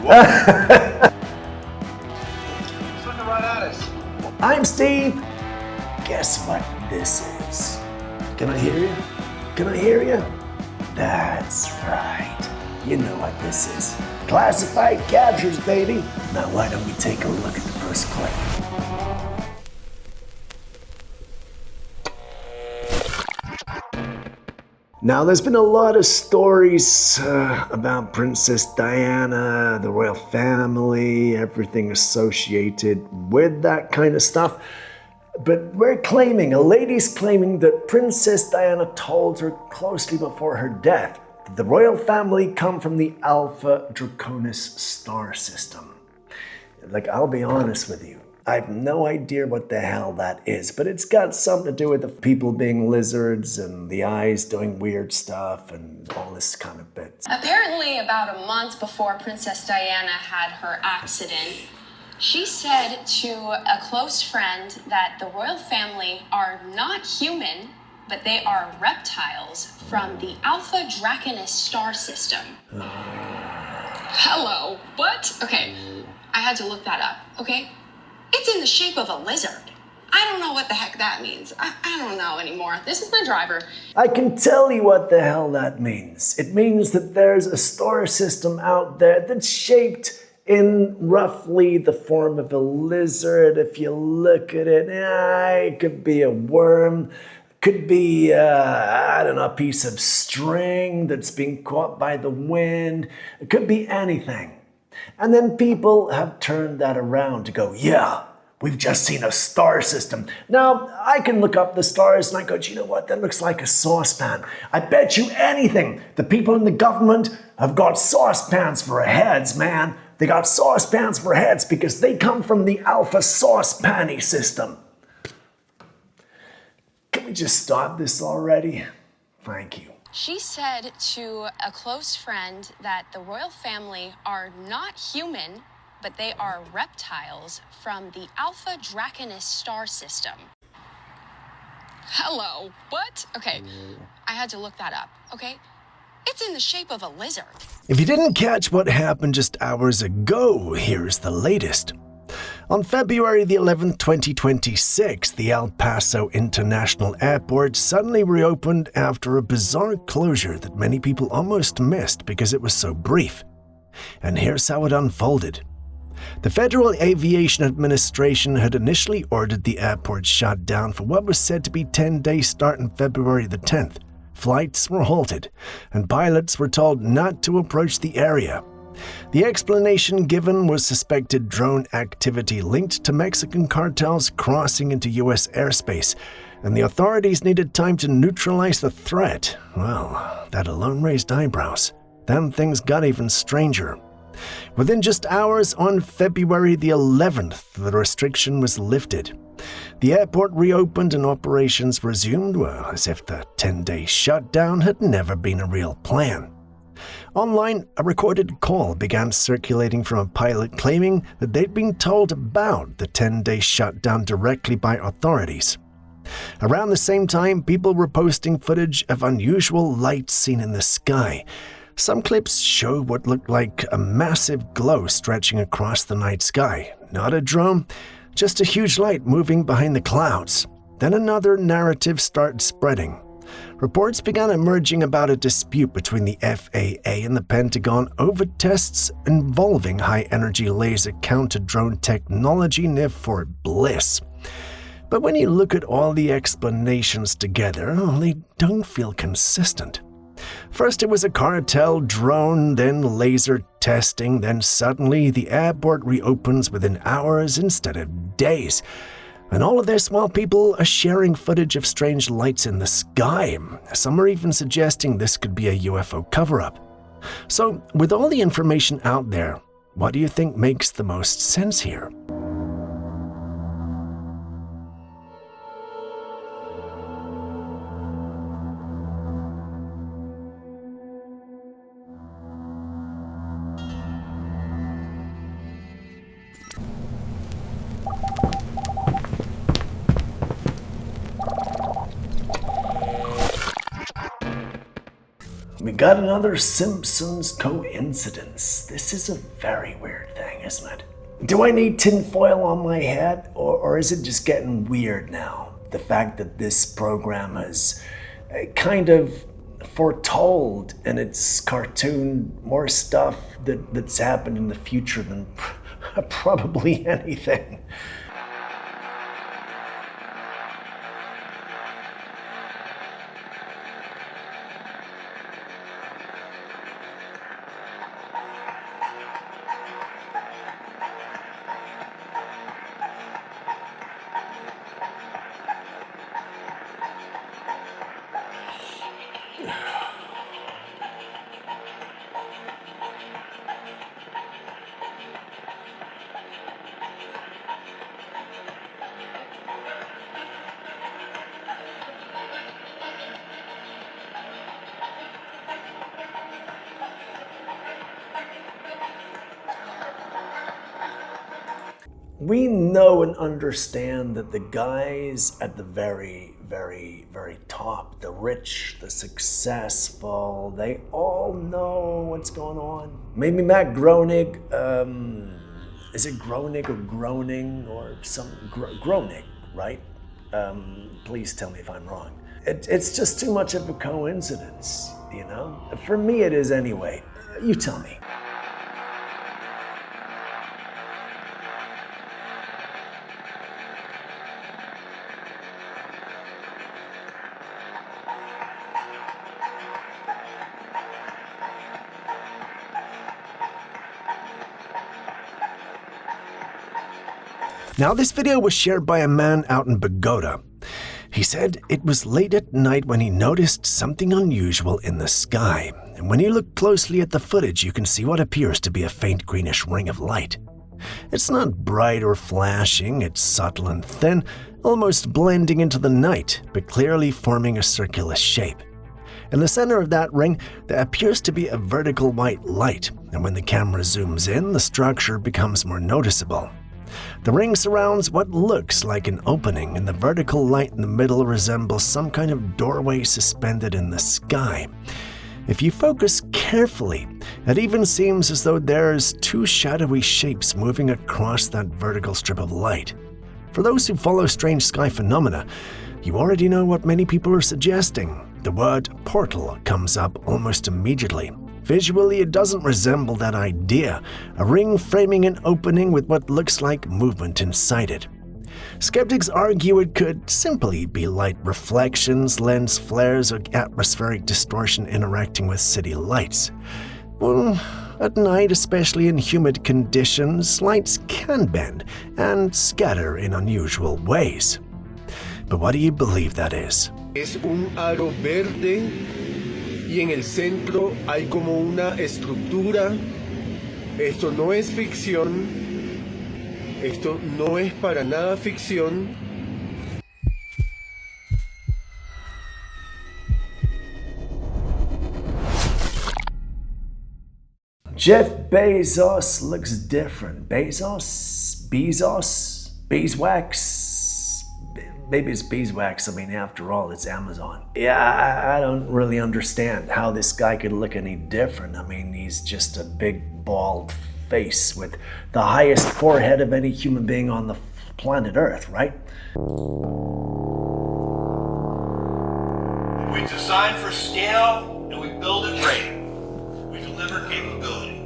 It's looking right at us. I'm Steve. Guess what this is? Can I hear you? Can I hear you? That's right. You know what this is. Classified captures, baby. Now why don't we take a look at the first clip? Now, there's been a lot of stories about Princess Diana, the royal family, everything associated with that kind of stuff. But a lady's claiming that Princess Diana told her closely before her death that the royal family come from the Alpha Draconis star system. Like, I'll be honest with you. I have no idea what the hell that is, but it's got something to do with the people being lizards and the eyes doing weird stuff and all this kind of bits. Apparently, about a month before Princess Diana had her accident, she said to a close friend that the royal family are not human, but they are reptiles from the Alpha Draconis star system. Hello, what? Okay, I had to look that up, okay? It's in the shape of a lizard. I don't know what the heck that means. I don't know anymore. This is my driver. I can tell you what the hell that means. It means that there's a star system out there that's shaped in roughly the form of a lizard. If you look at it, it could be a worm, could be, a piece of string that's being caught by the wind. It could be anything. And then people have turned that around to go, yeah, we've just seen a star system. Now, I can look up the stars and I go, you know what, that looks like a saucepan. I bet you anything, the people in the government have got saucepans for heads, man. They got saucepans for heads because they come from the Alpha Saucepan-y system. Can we just stop this already? Thank you. She said to a close friend that the royal family are not human, but they are reptiles from the Alpha Draconis star system. Hello, what? Okay, I had to look that up, okay? It's in the shape of a lizard. If you didn't catch what happened just hours ago, here's the latest. On February the 11th, 2026, the El Paso International Airport suddenly reopened after a bizarre closure that many people almost missed because it was so brief. And here's how it unfolded. The Federal Aviation Administration had initially ordered the airport shut down for what was said to be 10 days starting February the 10th. Flights were halted, and pilots were told not to approach the area. The explanation given was suspected drone activity linked to Mexican cartels crossing into U.S. airspace, and the authorities needed time to neutralize the threat. Well, that alone raised eyebrows. Then things got even stranger. Within just hours on February the 11th, the restriction was lifted. The airport reopened and operations resumed, well, as if the 10-day shutdown had never been a real plan. Online, a recorded call began circulating from a pilot claiming that they'd been told about the 10-day shutdown directly by authorities. Around the same time, people were posting footage of unusual lights seen in the sky. Some clips show what looked like a massive glow stretching across the night sky. Not a drone, just a huge light moving behind the clouds. Then another narrative started spreading. Reports began emerging about a dispute between the FAA and the Pentagon over tests involving high-energy laser counter-drone technology near Fort Bliss. But when you look at all the explanations together, they don't feel consistent. First it was a cartel drone, then laser testing, then suddenly the airport reopens within hours instead of days. And all of this while people are sharing footage of strange lights in the sky. Some are even suggesting this could be a UFO cover-up. So, with all the information out there, what do you think makes the most sense here? got another Simpsons coincidence. This is a very weird thing, isn't it? Do I need tinfoil on my head, or is it just getting weird now? The fact that this program has kind of foretold in its cartoon more stuff that's happened in the future than probably anything. We know and understand that the guys at the very, very, very top, the rich, the successful, they all know what's going on. Maybe Matt Groening, is it Groening or Groening or some, Groening, right? Please tell me if I'm wrong. It's just too much of a coincidence, you know? For me it is anyway. You tell me. Now, this video was shared by a man out in Bogota. He said it was late at night when he noticed something unusual in the sky, and when you look closely at the footage, you can see what appears to be a faint greenish ring of light. It's not bright or flashing, it's subtle and thin, almost blending into the night, but clearly forming a circular shape. In the center of that ring, there appears to be a vertical white light, and when the camera zooms in, the structure becomes more noticeable. The ring surrounds what looks like an opening, and the vertical light in the middle resembles some kind of doorway suspended in the sky. If you focus carefully, it even seems as though there's two shadowy shapes moving across that vertical strip of light. For those who follow strange sky phenomena, you already know what many people are suggesting. The word portal comes up almost immediately. Visually, it doesn't resemble that idea, a ring framing an opening with what looks like movement inside it. Skeptics argue it could simply be light reflections, lens flares, or atmospheric distortion interacting with city lights. Well, at night, especially in humid conditions, lights can bend and scatter in unusual ways. But what do you believe that is? Es un aro verde y en el centro hay como una estructura. Esto no es ficción. Esto no es para nada ficción. Jeff Bezos looks different. Beeswax? Maybe it's beeswax. I mean, after all, it's Amazon. Yeah, I don't really understand how this guy could look any different. I mean, he's just a big, bald face with the highest forehead of any human being on the planet Earth, right? We design for scale and we build it right. We deliver capability.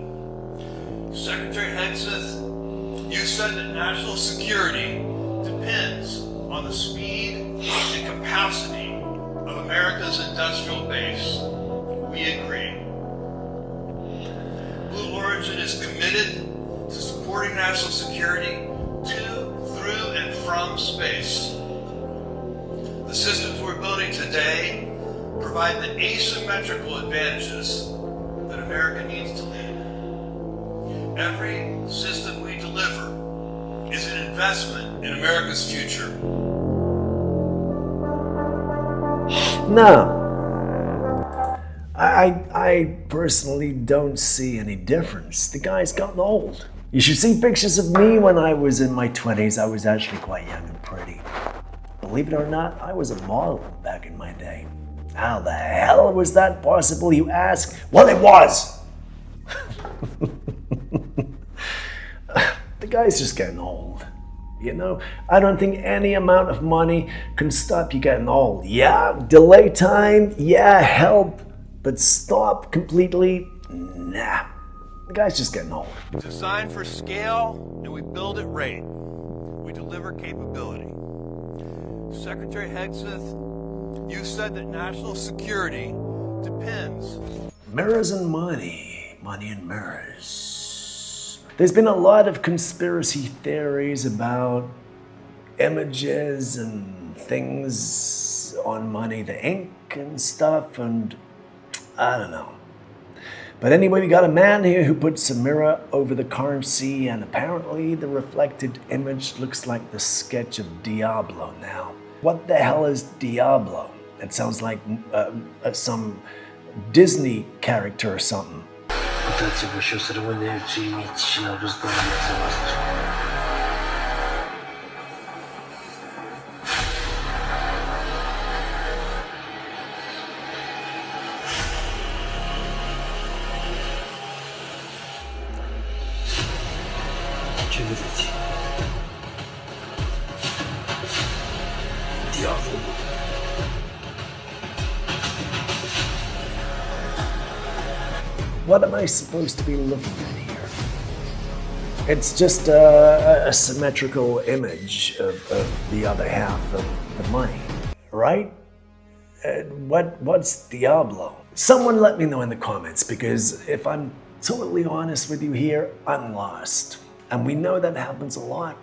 Secretary Hegseth, you said that national security depends on the speed and capacity of America's industrial base. We agree. Blue Origin is committed to supporting national security to, through, and from space. The systems we're building today provide the asymmetrical advantages that America needs to lead. Every system we deliver is an investment in America's future. No. I personally don't see any difference. The guy's gotten old. You should see pictures of me when I was in my 20s. I was actually quite young and pretty. Believe it or not, I was a model back in my day. How the hell was that possible, you ask? Well, it was! The guy's just getting old. You know, I don't think any amount of money can stop you getting old. Yeah, delay time, yeah, help, but stop completely, nah. The guy's just getting old. Designed for scale, and we build at rate. We deliver capability. Secretary Hegseth, you said that national security depends. Mirrors and money, money and mirrors. There's been a lot of conspiracy theories about images and things on money, the ink and stuff, and I don't know. But anyway, we got a man here who puts a mirror over the currency, and apparently the reflected image looks like the sketch of Diablo now. What the hell is Diablo? It sounds like some Disney character or something. What am I supposed to be looking at here? It's just a symmetrical image of the other half of the money, right? What's Diablo? Someone let me know in the comments, because if I'm totally honest with you here, I'm lost. And we know that happens a lot.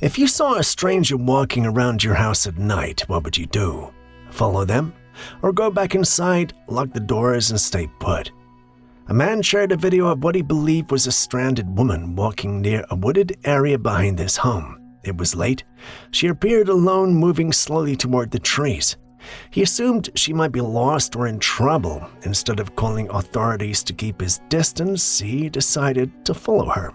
If you saw a stranger walking around your house at night, what would you do? Follow them? Or go back inside, lock the doors, and stay put? A man shared a video of what he believed was a stranded woman walking near a wooded area behind his home. It was late. She appeared alone, moving slowly toward the trees. He assumed she might be lost or in trouble. Instead of calling authorities to keep his distance, he decided to follow her.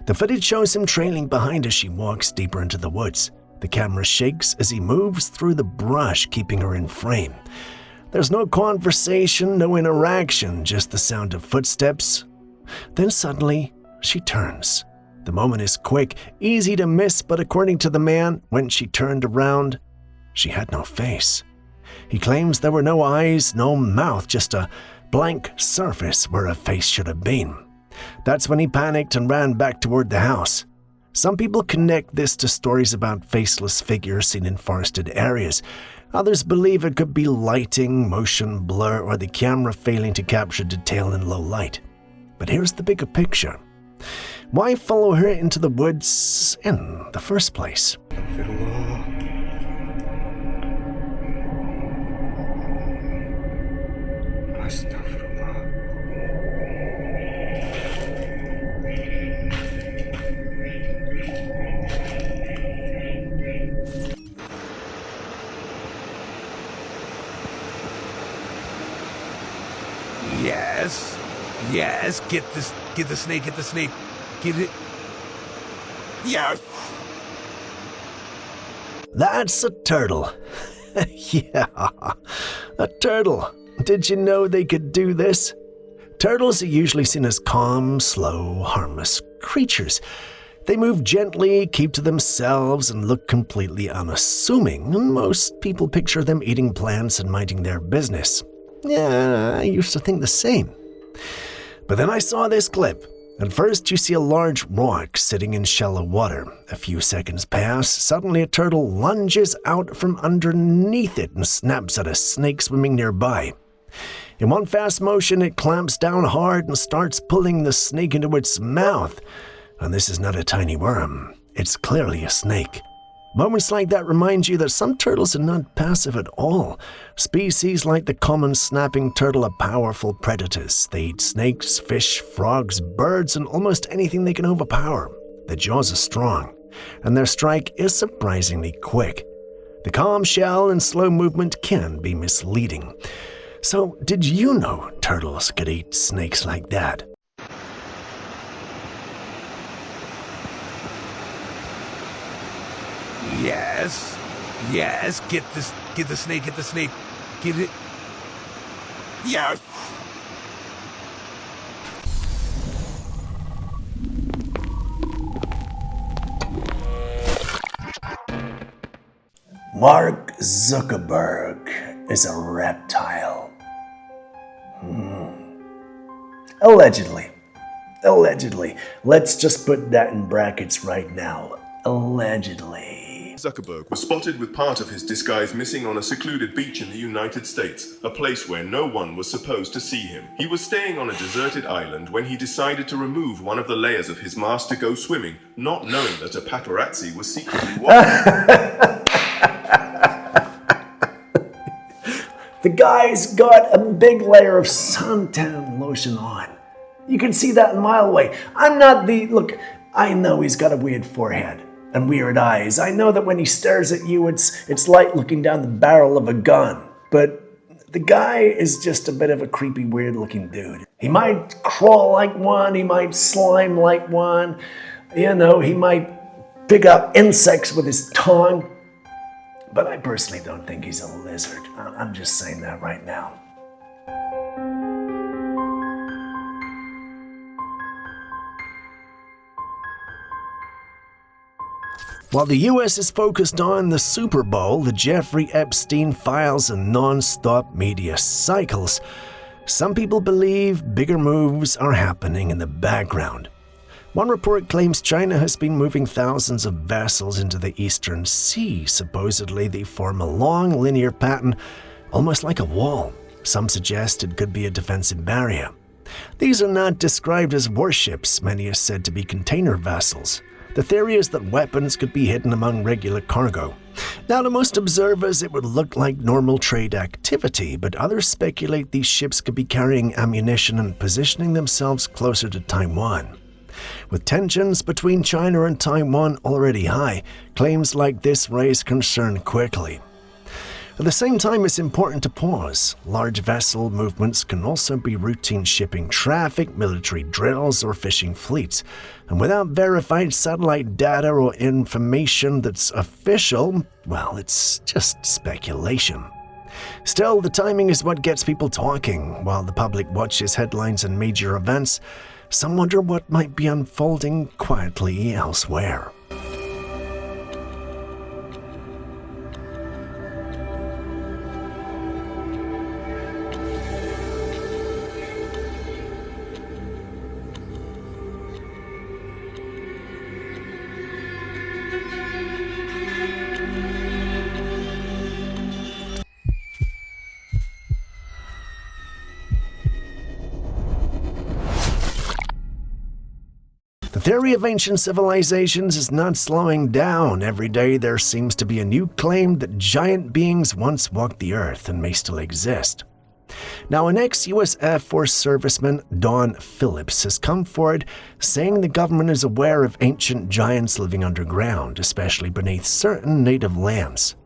The footage shows him trailing behind as she walks deeper into the woods. The camera shakes as he moves through the brush, keeping her in frame. There's no conversation, no interaction, just the sound of footsteps. Then suddenly, she turns. The moment is quick, easy to miss, but according to the man, when she turned around, she had no face. He claims there were no eyes, no mouth, just a blank surface where a face should have been. That's when he panicked and ran back toward the house. Some people connect this to stories about faceless figures seen in forested areas. Others believe it could be lighting, motion blur, or the camera failing to capture detail in low light. But here's the bigger picture. Why follow her into the woods in the first place? Yes, get the snake, get it. Yes! That's a turtle. Yeah, a turtle. Did you know they could do this? Turtles are usually seen as calm, slow, harmless creatures. They move gently, keep to themselves, and look completely unassuming. Most people picture them eating plants and minding their business. Yeah, I used to think the same. But then I saw this clip. At first, you see a large rock sitting in shallow water. A few seconds pass. Suddenly, a turtle lunges out from underneath it and snaps at a snake swimming nearby. In one fast motion, it clamps down hard and starts pulling the snake into its mouth. And this is not a tiny worm. It's clearly a snake. Moments like that remind you that some turtles are not passive at all. Species like the common snapping turtle are powerful predators. They eat snakes, fish, frogs, birds, and almost anything they can overpower. Their jaws are strong, and their strike is surprisingly quick. The calm shell and slow movement can be misleading. So, did you know turtles could eat snakes like that? Yes, get the snake, get it. Yes. Mark Zuckerberg is a reptile. Allegedly. Let's just put that in brackets right now. Allegedly. Zuckerberg was spotted with part of his disguise missing on a secluded beach in the United States, a place where no one was supposed to see him. He was staying on a deserted island when he decided to remove one of the layers of his mask to go swimming, not knowing that a paparazzi was secretly watching. The guy's got a big layer of suntan lotion on. You can see that a mile away. Look, I know he's got a weird forehead and weird eyes. I know that when he stares at you, it's like looking down the barrel of a gun. But the guy is just a bit of a creepy, weird-looking dude. He might crawl like one, he might slime like one, he might pick up insects with his tongue. But I personally don't think he's a lizard. I'm just saying that right now. While the US is focused on the Super Bowl, the Jeffrey Epstein files, and non-stop media cycles, some people believe bigger moves are happening in the background. One report claims China has been moving thousands of vessels into the Eastern Sea. Supposedly, they form a long linear pattern, almost like a wall. Some suggest it could be a defensive barrier. These are not described as warships. Many are said to be container vessels. The theory is that weapons could be hidden among regular cargo. Now, to most observers, it would look like normal trade activity, but others speculate these ships could be carrying ammunition and positioning themselves closer to Taiwan. With tensions between China and Taiwan already high, claims like this raise concern quickly. At the same time, it's important to pause. Large vessel movements can also be routine shipping traffic, military drills, or fishing fleets. And without verified satellite data or information that's official, well, it's just speculation. Still, the timing is what gets people talking. While the public watches headlines and major events, some wonder what might be unfolding quietly elsewhere. The theory of ancient civilizations is not slowing down. Every day there seems to be a new claim that giant beings once walked the earth and may still exist. Now, an ex-US Air Force serviceman, Don Phillips, has come forward saying the government is aware of ancient giants living underground, especially beneath certain native lands.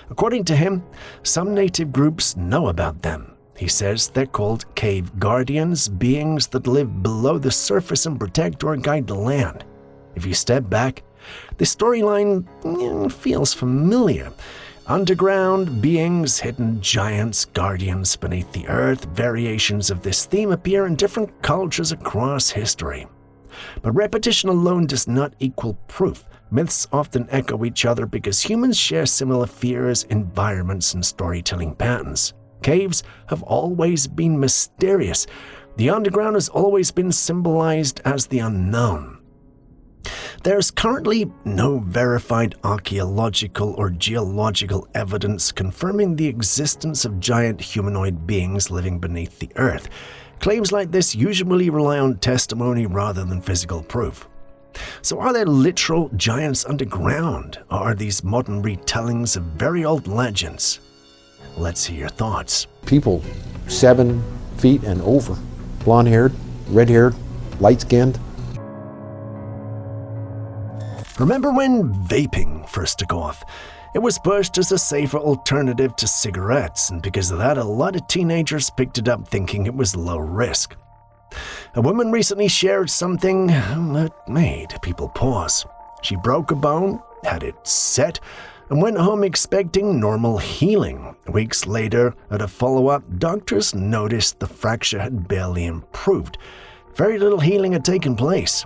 According to him, some native groups know about them. He says they're called cave guardians, beings that live below the surface and protect or guide the land. If you step back, the storyline feels familiar. Underground beings, hidden giants, guardians beneath the earth, variations of this theme appear in different cultures across history. But repetition alone does not equal proof. Myths often echo each other because humans share similar fears, environments, and storytelling patterns. Caves have always been mysterious. The underground has always been symbolized as the unknown. There's currently no verified archaeological or geological evidence confirming the existence of giant humanoid beings living beneath the earth. Claims like this usually rely on testimony rather than physical proof. So are there literal giants underground, or are these modern retellings of very old legends? Let's hear your thoughts. People 7 feet and over, blonde-haired, red-haired, light-skinned. Remember when vaping first took off? It was pushed as a safer alternative to cigarettes, and because of that, a lot of teenagers picked it up thinking it was low risk. A woman recently shared something that made people pause. She broke a bone, had it set, and went home expecting normal healing. Weeks later, at a follow-up, doctors noticed the fracture had barely improved. Very little healing had taken place.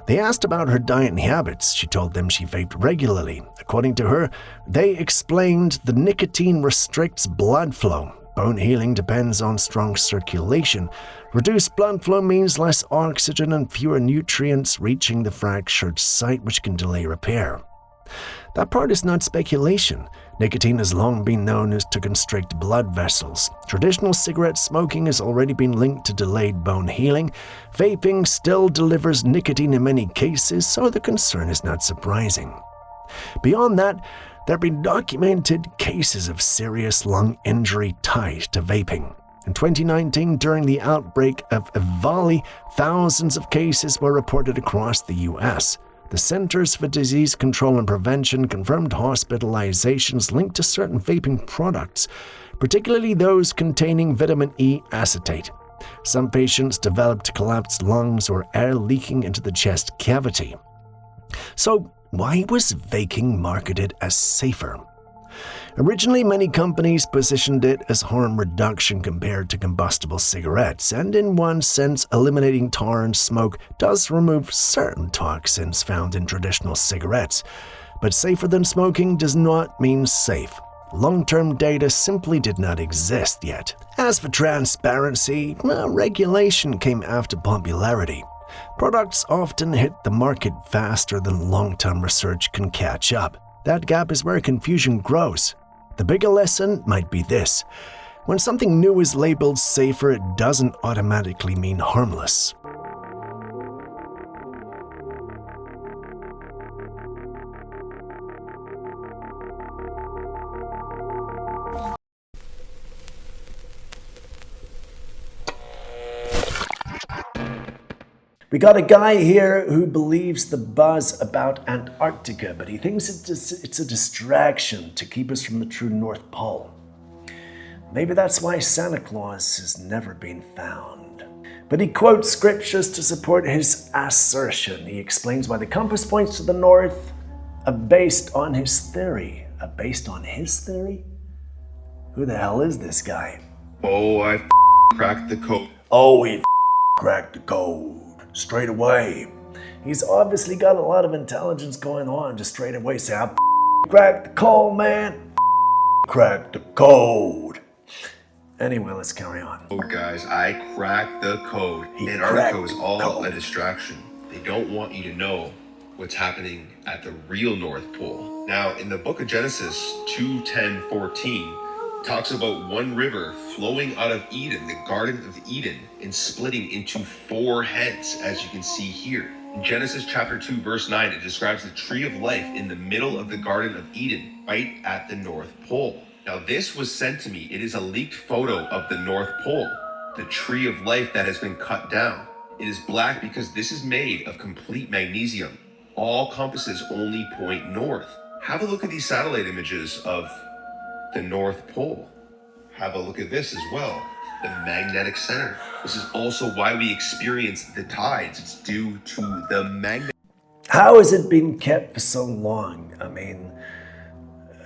They asked about her diet and habits. She told them she vaped regularly. According to her, they explained the nicotine restricts blood flow. Bone healing depends on strong circulation. Reduced blood flow means less oxygen and fewer nutrients reaching the fractured site, which can delay repair. That part is not speculation. Nicotine has long been known as to constrict blood vessels. Traditional cigarette smoking has already been linked to delayed bone healing. Vaping still delivers nicotine in many cases, so the concern is not surprising. Beyond that, there have been documented cases of serious lung injury tied to vaping. In 2019, during the outbreak of Ebola, thousands of cases were reported across the U.S. The Centers for Disease Control and Prevention confirmed hospitalizations linked to certain vaping products, particularly those containing vitamin E acetate. Some patients developed collapsed lungs or air leaking into the chest cavity. So, why was vaping marketed as safer? Originally, many companies positioned it as harm reduction compared to combustible cigarettes, and in one sense, eliminating tar and smoke does remove certain toxins found in traditional cigarettes. But safer than smoking does not mean safe. Long-term data simply did not exist yet. As for transparency, regulation came after popularity. Products often hit the market faster than long-term research can catch up. That gap is where confusion grows. The bigger lesson might be this: when something new is labeled safer, it doesn't automatically mean harmless. We got a guy here who believes the buzz about Antarctica, but he thinks it's a distraction to keep us from the true North Pole. Maybe that's why Santa Claus has never been found. But he quotes scriptures to support his assertion. He explains why the compass points to the north, based on his theory. Based on his theory? Who the hell is this guy? Oh, I cracked the code. Oh, he cracked the code. Straight away. He's obviously got a lot of intelligence going on. Just straight away say, I cracked the code, man. Cracked the code. Anyway, let's carry on. Oh, guys, I cracked the code. Antarctica is all a distraction. They don't want you to know what's happening at the real North Pole. Now, in the book of Genesis 2:10-14, talks about one river flowing out of Eden, the Garden of Eden, and splitting into 4 heads, as you can see here. In Genesis chapter 2, verse 9, it describes the tree of life in the middle of the Garden of Eden, right at the North Pole. Now, this was sent to me. It is a leaked photo of the North Pole, the tree of life that has been cut down. It is black because this is made of complete magnesium. All compasses only point north. Have a look at these satellite images of the North Pole. Have a look at this as well, the magnetic center. This is also why we experience the tides. It's due to the magnet. How has it been kept for so long? I mean,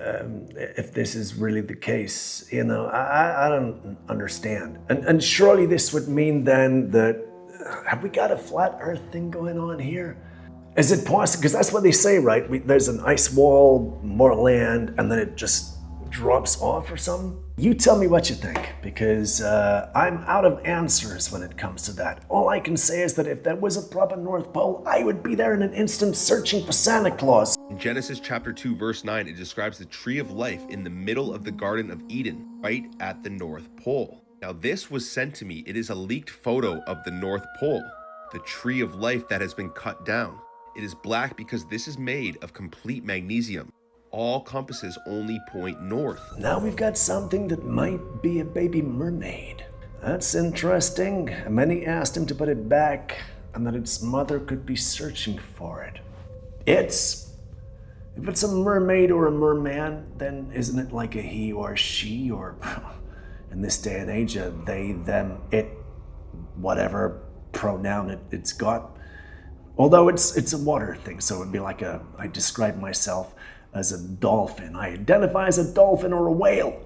if this is really the case, I don't understand. And surely this would mean then that, have we got a flat earth thing going on here? Is it possible? Because that's what they say, right? There's an ice wall, more land, and then it just drops off or something? You tell me what you think, because I'm out of answers when it comes to that. All I can say is that if there was a proper North Pole, I would be there in an instant searching for Santa Claus. In Genesis chapter 2, verse 9, it describes the tree of life in the middle of the Garden of Eden, right at the North Pole. Now, this was sent to me. It is a leaked photo of the North Pole, the tree of life that has been cut down. It is black because this is made of complete magnesium. All compasses only point north. Now we've got something that might be a baby mermaid. That's interesting. Many asked him to put it back and that its mother could be searching for it. It's If it's a mermaid or a merman, then isn't it like a he or she, or in this day and age, a they, them, it, whatever pronoun it's got? Although it's a water thing, so it'd be like I describe myself as a dolphin. I identify as a dolphin or a whale.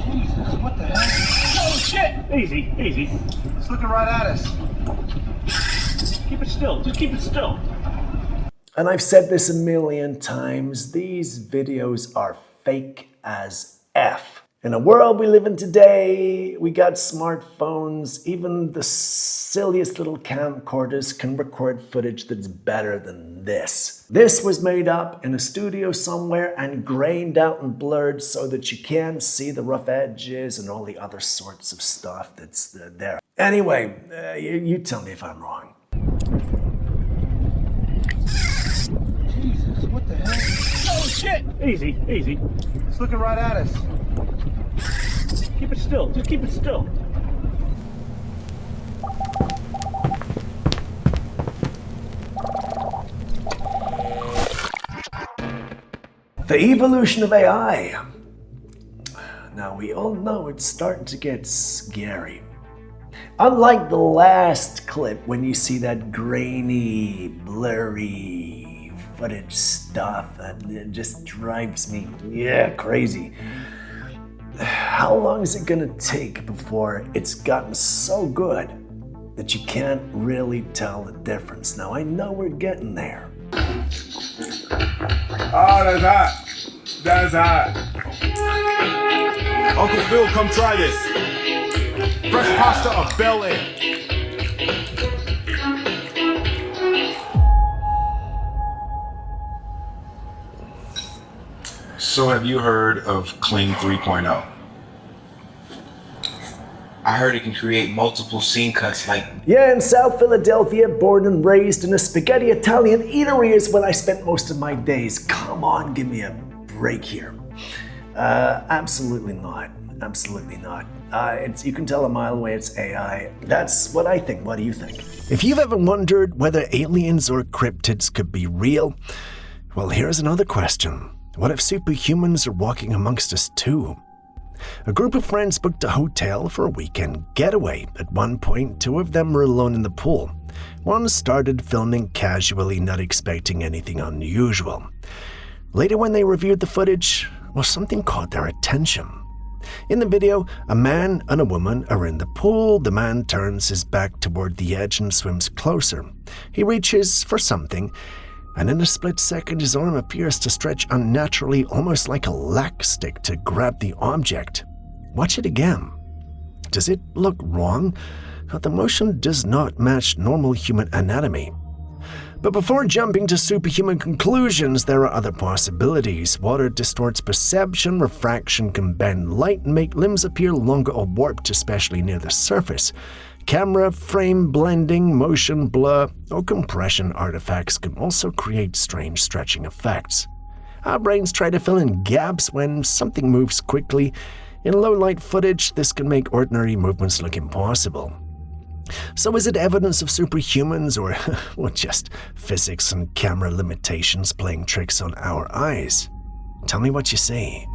Jesus, what the hell? Oh shit! Easy, easy. It's looking right at us. Keep it still, just keep it still. And I've said this a million times, these videos are fake as F. In a world we live in today, we got smartphones, even the silliest little camcorders can record footage that's better than this. This was made up in a studio somewhere and grained out and blurred so that you can't see the rough edges and all the other sorts of stuff that's there. Anyway, you tell me if I'm wrong. Jesus, what the hell? Oh shit! Easy, easy. It's looking right at us. Keep it still, just keep it still. The evolution of AI. Now we all know it's starting to get scary. Unlike the last clip when you see that grainy, blurry footage stuff, it just drives me, crazy. How long is it gonna take before it's gotten so good that you can't really tell the difference? Now I know we're getting there. Oh, that's hot. That's hot. Uncle Phil, come try this. Fresh pasta of Bel Air. So have you heard of Kling 3.0? I heard it can create multiple scene cuts like... Yeah, in South Philadelphia, born and raised in a spaghetti Italian eatery is when I spent most of my days. Come on, give me a break here. Absolutely not. Absolutely not. You can tell a mile away it's AI. That's what I think. What do you think? If you've ever wondered whether aliens or cryptids could be real, well, here's another question. What if superhumans are walking amongst us too? A group of friends booked a hotel for a weekend getaway. At one point, two of them were alone in the pool. One started filming casually, not expecting anything unusual. Later, when they reviewed the footage, well, something caught their attention. In the video, a man and a woman are in the pool. The man turns his back toward the edge and swims closer. He reaches for something, and in a split second his arm appears to stretch unnaturally, almost like a lac stick, to grab the object. Watch it again. Does it look wrong? The motion does not match normal human anatomy. But before jumping to superhuman conclusions, there are other possibilities. Water distorts perception, refraction can bend light and make limbs appear longer or warped, especially near the surface. Camera frame blending, motion blur, or compression artifacts can also create strange stretching effects. Our brains try to fill in gaps when something moves quickly. In low-light footage, this can make ordinary movements look impossible. So is it evidence of superhumans or just physics and camera limitations playing tricks on our eyes? Tell me what you see.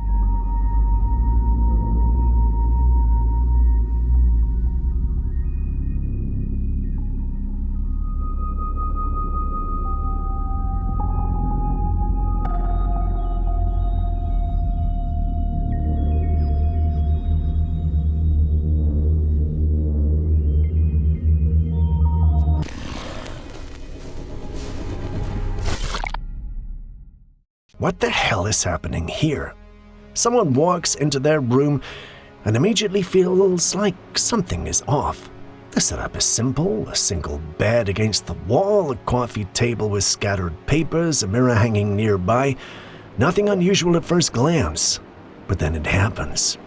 What the hell is happening here? Someone walks into their room and immediately feels like something is off. The setup is simple: a single bed against the wall, a coffee table with scattered papers, a mirror hanging nearby. Nothing unusual at first glance, but then it happens.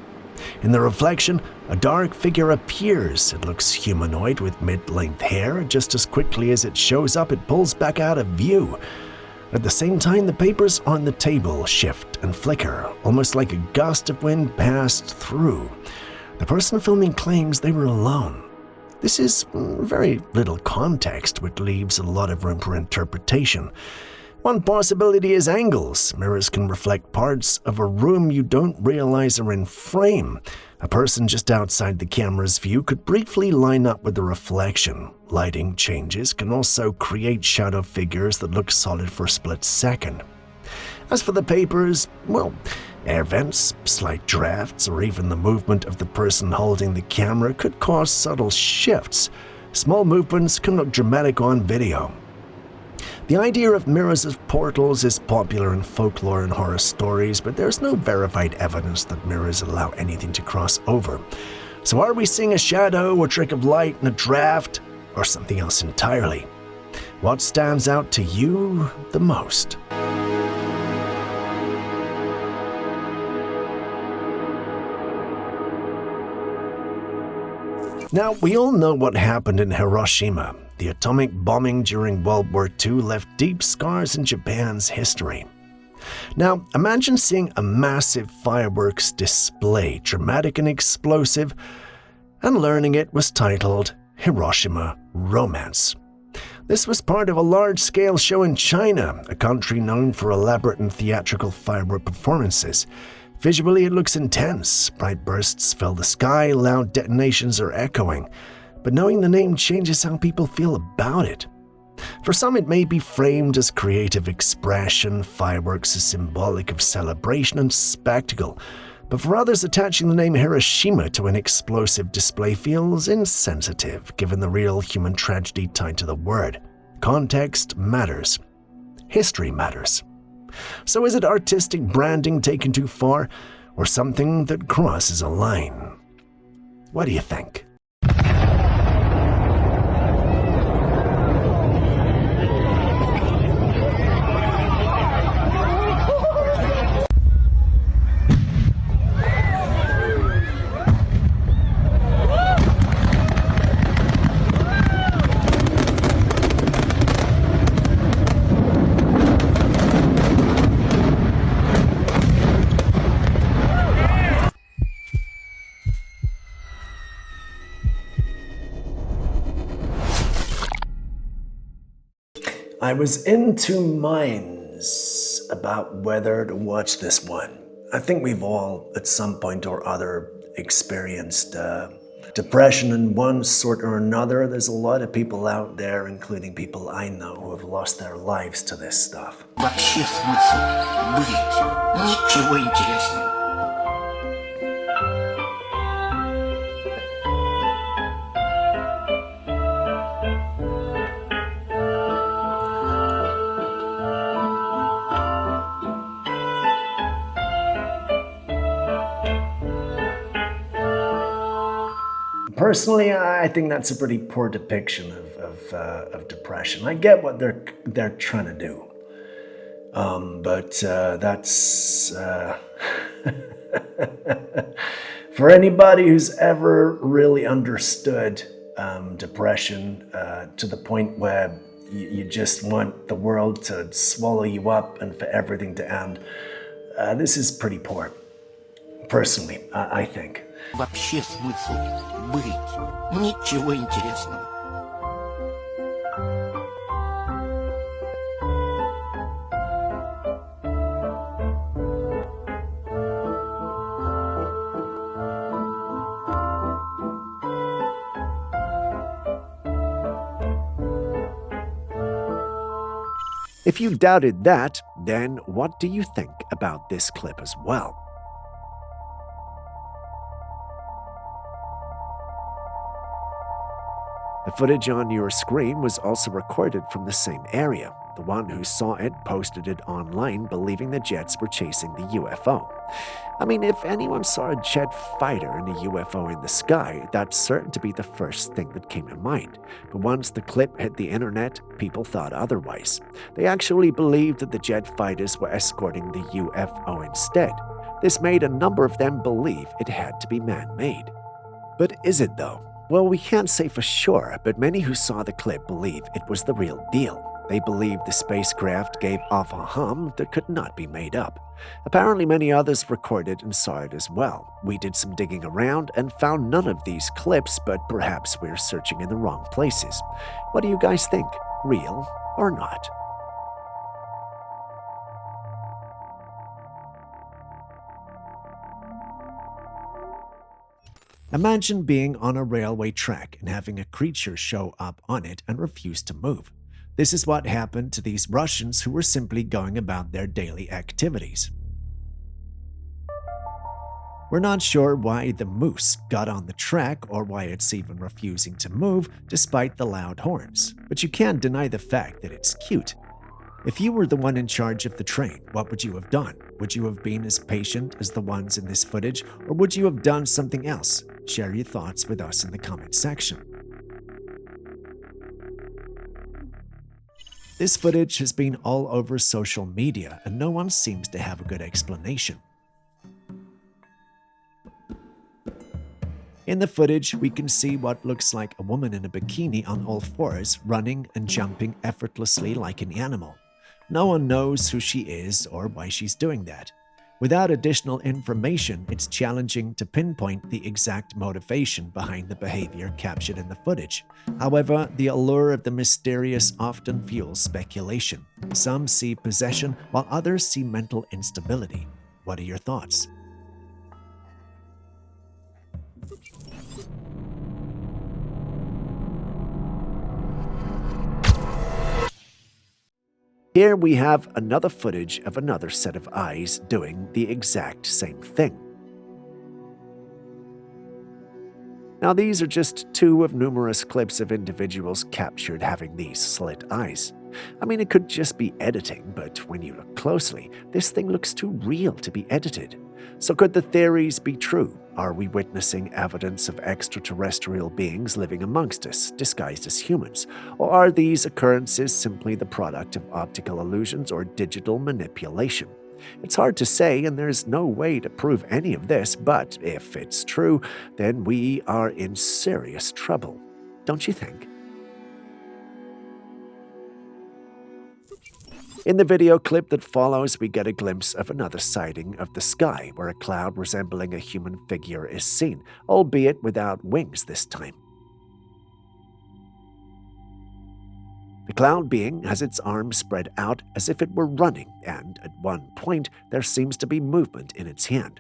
In the reflection, a dark figure appears. It looks humanoid with mid-length hair. Just as quickly as it shows up, it pulls back out of view. At the same time, the papers on the table shift and flicker, almost like a gust of wind passed through. The person filming claims they were alone. This is very little context, which leaves a lot of room for interpretation. One possibility is angles. Mirrors can reflect parts of a room you don't realize are in frame. A person just outside the camera's view could briefly line up with the reflection. Lighting changes can also create shadow figures that look solid for a split second. As for the papers, well, air vents, slight drafts, or even the movement of the person holding the camera could cause subtle shifts. Small movements can look dramatic on video. The idea of mirrors as portals is popular in folklore and horror stories, but there's no verified evidence that mirrors allow anything to cross over. So are we seeing a shadow, a trick of light, and a draft, or something else entirely? What stands out to you the most? Now, we all know what happened in Hiroshima. The atomic bombing during World War II left deep scars in Japan's history. Now, imagine seeing a massive fireworks display, dramatic and explosive, and learning it was titled Hiroshima Romance. This was part of a large-scale show in China, a country known for elaborate and theatrical firework performances. Visually, it looks intense. Bright bursts fill the sky, loud detonations are echoing. But knowing the name changes how people feel about it. For some, it may be framed as creative expression, fireworks is symbolic of celebration and spectacle. But for others, attaching the name Hiroshima to an explosive display feels insensitive, given the real human tragedy tied to the word. Context matters. History matters. So is it artistic branding taken too far, or something that crosses a line? What do you think? I was in two minds about whether to watch this one. I think we've all, at some point or other, experienced depression in one sort or another. There's a lot of people out there, including people I know, who have lost their lives to this stuff. Вообще смысл быть? Ничего интересного. Personally, I think that's a pretty poor depiction of depression. I get what they're trying to do, but that's for anybody who's ever really understood depression to the point where you just want the world to swallow you up and for everything to end. This is pretty poor. Personally, I think. Вообще смысл быть? Ничего интересного. If you doubted that, then what do you think about this clip as well? The footage on your screen was also recorded from the same area. The one who saw it posted it online, believing the jets were chasing the UFO. I mean, if anyone saw a jet fighter and a UFO in the sky, that's certain to be the first thing that came to mind. But once the clip hit the internet, people thought otherwise. They actually believed that the jet fighters were escorting the UFO instead. This made a number of them believe it had to be man-made. But is it though? Well, we can't say for sure, but many who saw the clip believe it was the real deal. They believed the spacecraft gave off a hum that could not be made up. Apparently, many others recorded and saw it as well. We did some digging around and found none of these clips, but perhaps we're searching in the wrong places. What do you guys think? Real or not? Imagine being on a railway track and having a creature show up on it and refuse to move. This is what happened to these Russians who were simply going about their daily activities. We're not sure why the moose got on the track or why it's even refusing to move despite the loud horns, but you can't deny the fact that it's cute. If you were the one in charge of the train, what would you have done? Would you have been as patient as the ones in this footage, or would you have done something else? Share your thoughts with us in the comment section. This footage has been all over social media, and no one seems to have a good explanation. In the footage, we can see what looks like a woman in a bikini on all fours, running and jumping effortlessly like an animal. No one knows who she is or why she's doing that. Without additional information, it's challenging to pinpoint the exact motivation behind the behavior captured in the footage. However, the allure of the mysterious often fuels speculation. Some see possession, while others see mental instability. What are your thoughts? Here we have another footage of another set of eyes doing the exact same thing. Now, these are just two of numerous clips of individuals captured having these slit eyes. I mean, it could just be editing, but when you look closely, this thing looks too real to be edited. So could the theories be true? Are we witnessing evidence of extraterrestrial beings living amongst us, disguised as humans? Or are these occurrences simply the product of optical illusions or digital manipulation? It's hard to say, and there's no way to prove any of this, but if it's true, then we are in serious trouble. Don't you think? In the video clip that follows, we get a glimpse of another sighting of the sky, where a cloud resembling a human figure is seen, albeit without wings this time. The cloud being has its arms spread out as if it were running, and at one point there seems to be movement in its hand.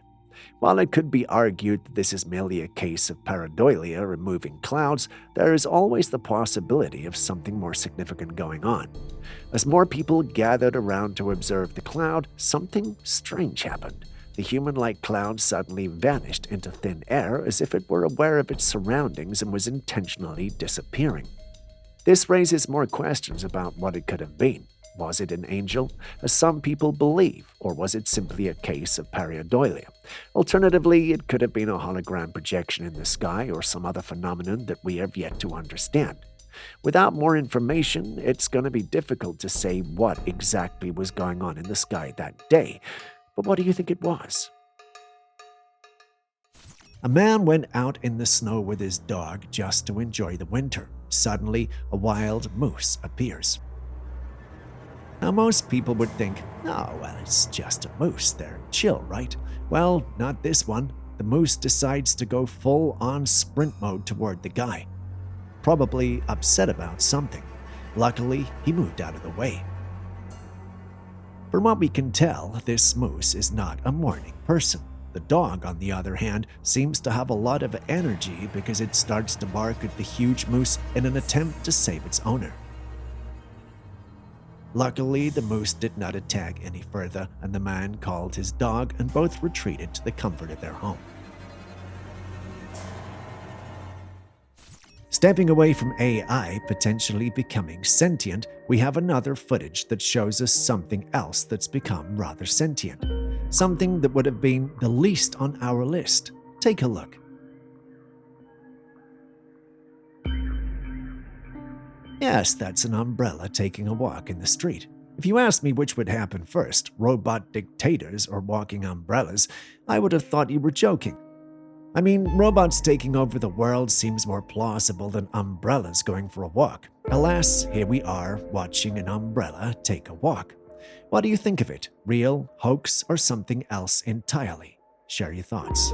While it could be argued that this is merely a case of pareidolia or moving clouds, there is always the possibility of something more significant going on. As more people gathered around to observe the cloud, something strange happened. The human-like cloud suddenly vanished into thin air as if it were aware of its surroundings and was intentionally disappearing. This raises more questions about what it could have been. Was it an angel, as some people believe, or was it simply a case of pareidolia? Alternatively, it could have been a hologram projection in the sky or some other phenomenon that we have yet to understand. Without more information, it's going to be difficult to say what exactly was going on in the sky that day. But what do you think it was? A man went out in the snow with his dog just to enjoy the winter. Suddenly, a wild moose appears. Now, most people would think, oh, well, it's just a moose. They're chill, right? Well, not this one. The moose decides to go full-on sprint mode toward the guy. Probably upset about something. Luckily, he moved out of the way. From what we can tell, this moose is not a morning person. The dog, on the other hand, seems to have a lot of energy because it starts to bark at the huge moose in an attempt to save its owner. Luckily, the moose did not attack any further, and the man called his dog and both retreated to the comfort of their home. Stepping away from AI potentially becoming sentient, we have another footage that shows us something else that's become rather sentient. Something that would have been the least on our list. Take a look. Yes, that's an umbrella taking a walk in the street. If you asked me which would happen first, robot dictators or walking umbrellas, I would have thought you were joking. I mean, robots taking over the world seems more plausible than umbrellas going for a walk. Alas, here we are, watching an umbrella take a walk. What do you think of it? Real, hoax, or something else entirely? Share your thoughts.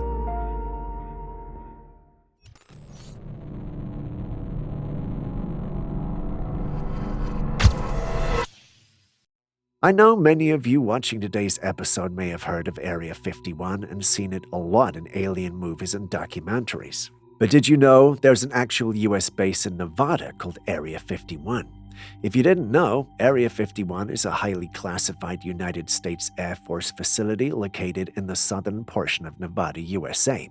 I know many of you watching today's episode may have heard of Area 51 and seen it a lot in alien movies and documentaries. But did you know there's an actual US base in Nevada called Area 51? If you didn't know, Area 51 is a highly classified United States Air Force facility located in the southern portion of Nevada, USA.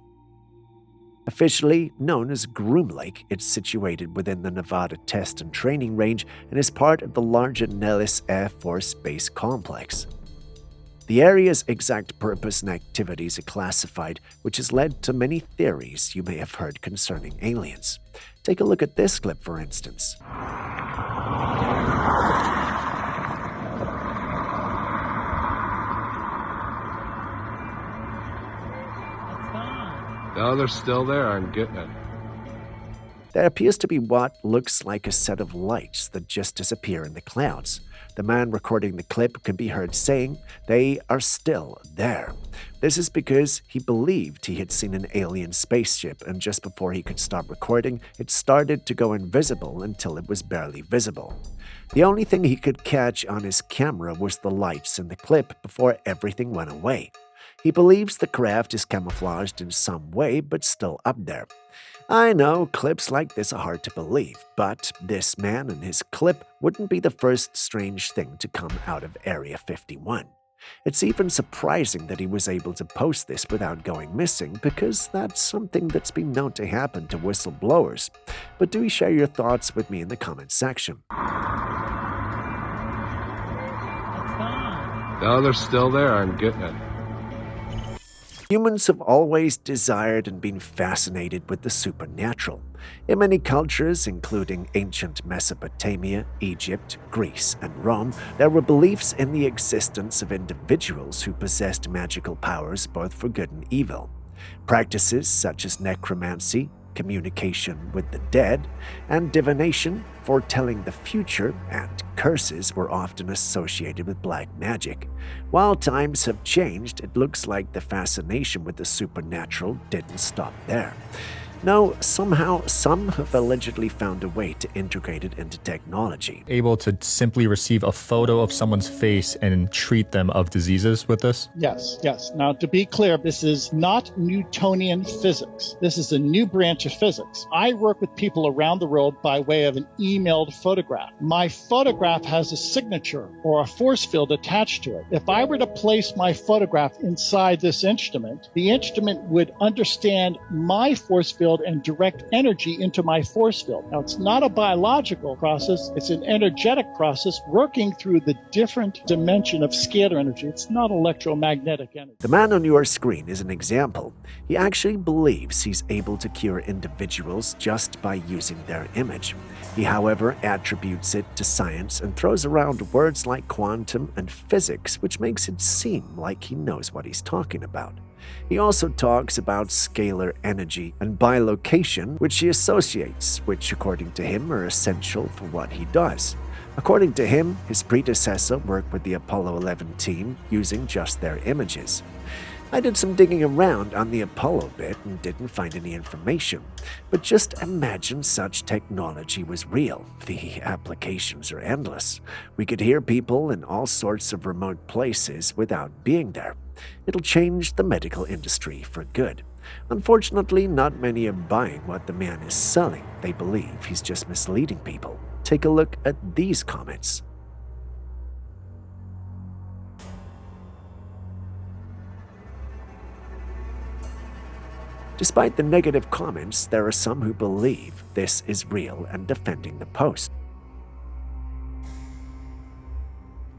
Officially known as Groom Lake, it's situated within the Nevada Test and Training Range and is part of the larger Nellis Air Force Base Complex. The area's exact purpose and activities are classified, which has led to many theories you may have heard concerning aliens. Take a look at this clip, for instance. No, they're still there. I'm getting it. There appears to be what looks like a set of lights that just disappear in the clouds. The man recording the clip can be heard saying they are still there. This is because he believed he had seen an alien spaceship, and just before he could stop recording, it started to go invisible until it was barely visible. The only thing he could catch on his camera was the lights in the clip before everything went away. He believes the craft is camouflaged in some way, but still up there. I know clips like this are hard to believe, but this man and his clip wouldn't be the first strange thing to come out of Area 51. It's even surprising that he was able to post this without going missing, because that's something that's been known to happen to whistleblowers. But do share your thoughts with me in the comments section. No, they're still there. I'm getting it. Humans have always desired and been fascinated with the supernatural. In many cultures, including ancient Mesopotamia, Egypt, Greece, and Rome, there were beliefs in the existence of individuals who possessed magical powers both for good and evil. Practices such as necromancy, communication with the dead, and divination, foretelling the future, and curses were often associated with black magic. While times have changed, it looks like the fascination with the supernatural didn't stop there. No, somehow some have allegedly found a way to integrate it into technology. Able to simply receive a photo of someone's face and treat them of diseases with this? Yes. Now, to be clear, this is not Newtonian physics. This is a new branch of physics. I work with people around the world by way of an emailed photograph. My photograph has a signature or a force field attached to it. If I were to place my photograph inside this instrument, the instrument would understand my force field and direct energy into my force field. Now, it's not a biological process. It's an energetic process working through the different dimension of scalar energy. It's not electromagnetic energy. The man on your screen is an example. He actually believes he's able to cure individuals just by using their image. He, however, attributes it to science and throws around words like quantum and physics, which makes it seem like he knows what he's talking about. He also talks about scalar energy and bilocation, which he associates, which according to him are essential for what he does. According to him, his predecessor worked with the Apollo 11 team using just their images. I did some digging around on the Apollo bit and didn't find any information, but just imagine such technology was real. The applications are endless. We could hear people in all sorts of remote places without being there. It'll change the medical industry for good. Unfortunately, not many are buying what the man is selling. They believe he's just misleading people. Take a look at these comments. Despite the negative comments, there are some who believe this is real and defending the post.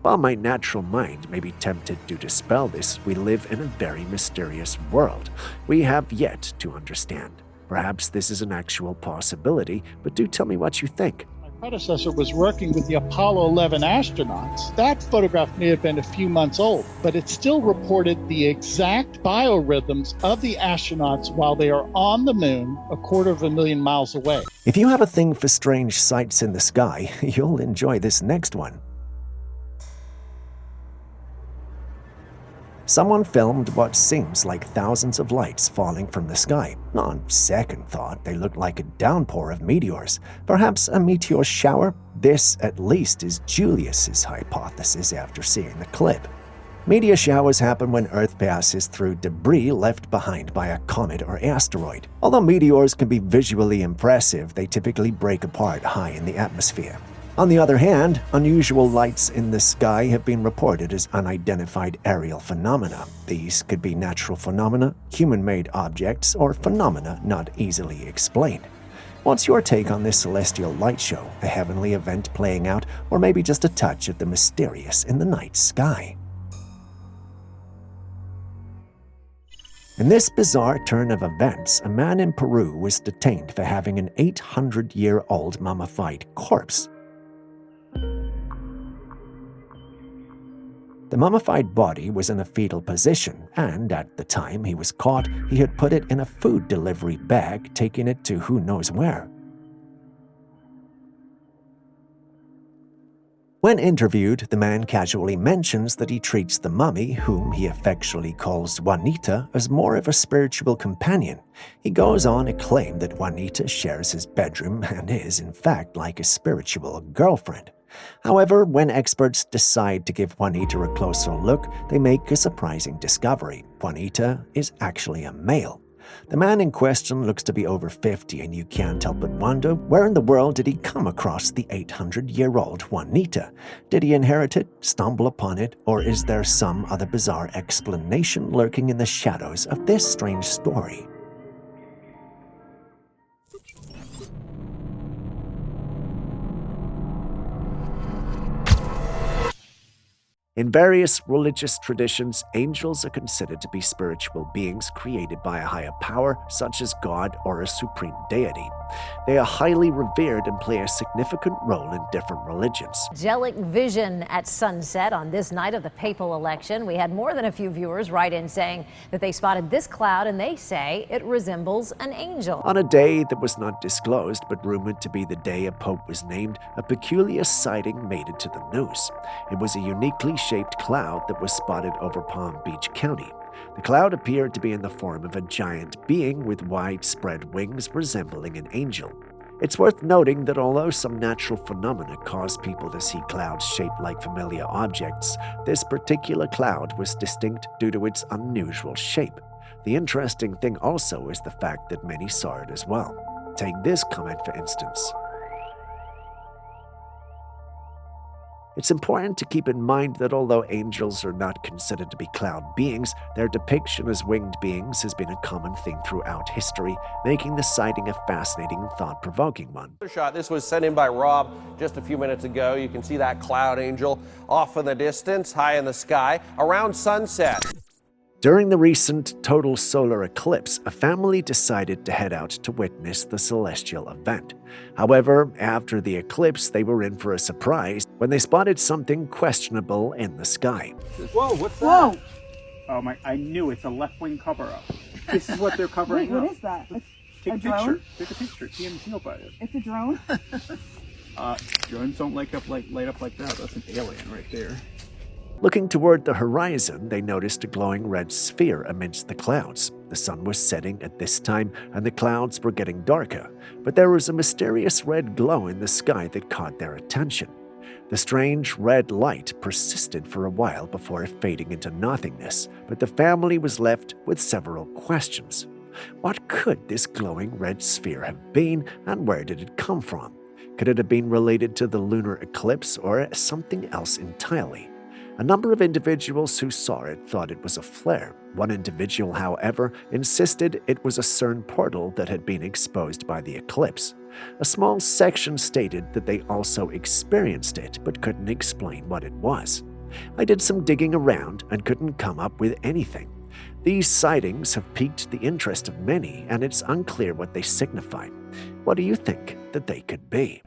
While my natural mind may be tempted to dispel this, we live in a very mysterious world we have yet to understand. Perhaps this is an actual possibility, but do tell me what you think. My predecessor was working with the Apollo 11 astronauts. That photograph may have been a few months old, but it still reported the exact biorhythms of the astronauts while they are on the moon, 250,000 miles away. If you have a thing for strange sights in the sky, you'll enjoy this next one. Someone filmed what seems like thousands of lights falling from the sky. On second thought, they look like a downpour of meteors. Perhaps a meteor shower? This, at least, is Julius's hypothesis after seeing the clip. Meteor showers happen when Earth passes through debris left behind by a comet or asteroid. Although meteors can be visually impressive, they typically break apart high in the atmosphere. On the other hand, unusual lights in the sky have been reported as unidentified aerial phenomena. These could be natural phenomena, human-made objects, or phenomena not easily explained. What's your take on this celestial light show, a heavenly event playing out, or maybe just a touch of the mysterious in the night sky? In this bizarre turn of events, a man in Peru was detained for having an 800-year-old mummified corpse. The mummified body was in a fetal position, and at the time he was caught, he had put it in a food delivery bag, taking it to who knows where. When interviewed, the man casually mentions that he treats the mummy, whom he affectionately calls Juanita, as more of a spiritual companion. He goes on to claim that Juanita shares his bedroom and is, in fact, like a spiritual girlfriend. However, when experts decide to give Juanita a closer look, they make a surprising discovery. Juanita is actually a male. The man in question looks to be over 50, and you can't help but wonder, where in the world did he come across the 800-year-old Juanita? Did he inherit it, stumble upon it, or is there some other bizarre explanation lurking in the shadows of this strange story? In various religious traditions, angels are considered to be spiritual beings created by a higher power, such as God or a supreme deity. They are highly revered and play a significant role in different religions. Angelic vision at sunset on this night of the papal election. We had more than a few viewers write in saying that they spotted this cloud and they say it resembles an angel. On a day that was not disclosed but rumored to be the day a pope was named, a peculiar sighting made it to the news. It was a uniquely shaped cloud that was spotted over Palm Beach County. The cloud appeared to be in the form of a giant being with widespread wings resembling an angel. It's worth noting that although some natural phenomena cause people to see clouds shaped like familiar objects, this particular cloud was distinct due to its unusual shape. The interesting thing also is the fact that many saw it as well. Take this comment for instance. It's important to keep in mind that although angels are not considered to be cloud beings, their depiction as winged beings has been a common thing throughout history, making the sighting a fascinating and thought-provoking one. This was sent in by Rob just a few minutes ago. You can see that cloud angel off in the distance, high in the sky, around sunset. During the recent total solar eclipse, a family decided to head out to witness the celestial event. However, after the eclipse, they were in for a surprise when they spotted something questionable in the sky. Whoa, what's that? Whoa! Oh my, I knew it's a left-wing cover-up. This is what they're covering up. What is that? Take a picture. Take a picture. TMZ will buy it. It's a drone? Drones don't light up like that. That's an alien right there. Looking toward the horizon, they noticed a glowing red sphere amidst the clouds. The sun was setting at this time, and the clouds were getting darker, but there was a mysterious red glow in the sky that caught their attention. The strange red light persisted for a while before fading into nothingness, but the family was left with several questions. What could this glowing red sphere have been, and where did it come from? Could it have been related to the lunar eclipse or something else entirely? A number of individuals who saw it thought it was a flare. One individual, however, insisted it was a CERN portal that had been exposed by the eclipse. A small section stated that they also experienced it, but couldn't explain what it was. I did some digging around and couldn't come up with anything. These sightings have piqued the interest of many, and it's unclear what they signify. What do you think that they could be?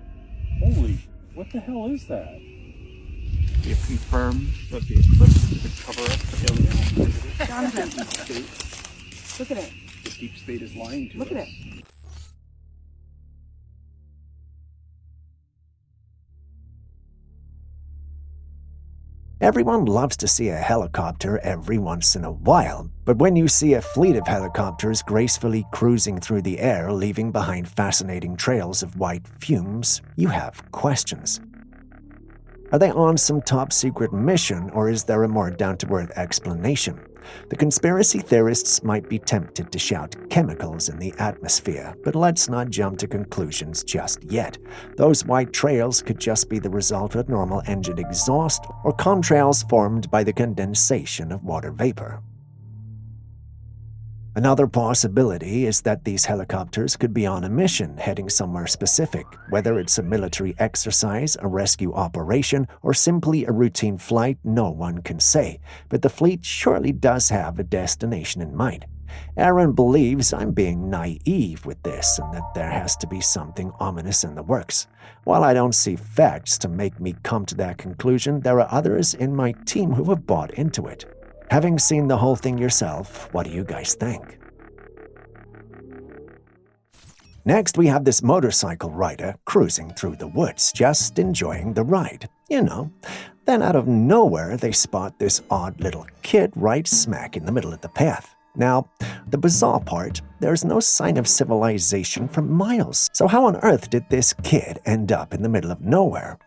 Holy, what the hell is that? We have confirmed that the eclipse could cover up alien activity. Jonathan, look at it. The deep state is lying to us. Look at it. Everyone loves to see a helicopter every once in a while, but when you see a fleet of helicopters gracefully cruising through the air, leaving behind fascinating trails of white fumes, you have questions. Are they on some top-secret mission, or is there a more down-to-earth explanation? The conspiracy theorists might be tempted to shout chemicals in the atmosphere, but let's not jump to conclusions just yet. Those white trails could just be the result of normal engine exhaust or contrails formed by the condensation of water vapor. Another possibility is that these helicopters could be on a mission heading somewhere specific, whether it's a military exercise, a rescue operation, or simply a routine flight, no one can say, but the fleet surely does have a destination in mind. Aaron believes I'm being naive with this and that there has to be something ominous in the works. While I don't see facts to make me come to that conclusion, there are others in my team who have bought into it. Having seen the whole thing yourself, what do you guys think? Next, we have this motorcycle rider cruising through the woods, just enjoying the ride. You know. Then out of nowhere, they spot this odd little kid right smack in the middle of the path. Now, the bizarre part, there's no sign of civilization for miles. So how on earth did this kid end up in the middle of nowhere?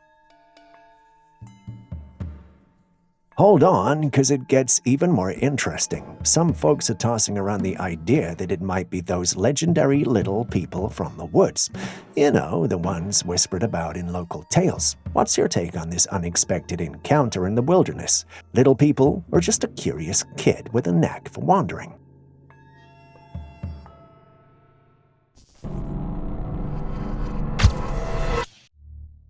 Hold on, because it gets even more interesting. Some folks are tossing around the idea that it might be those legendary little people from the woods. You know, the ones whispered about in local tales. What's your take on this unexpected encounter in the wilderness? Little people, or just a curious kid with a knack for wandering?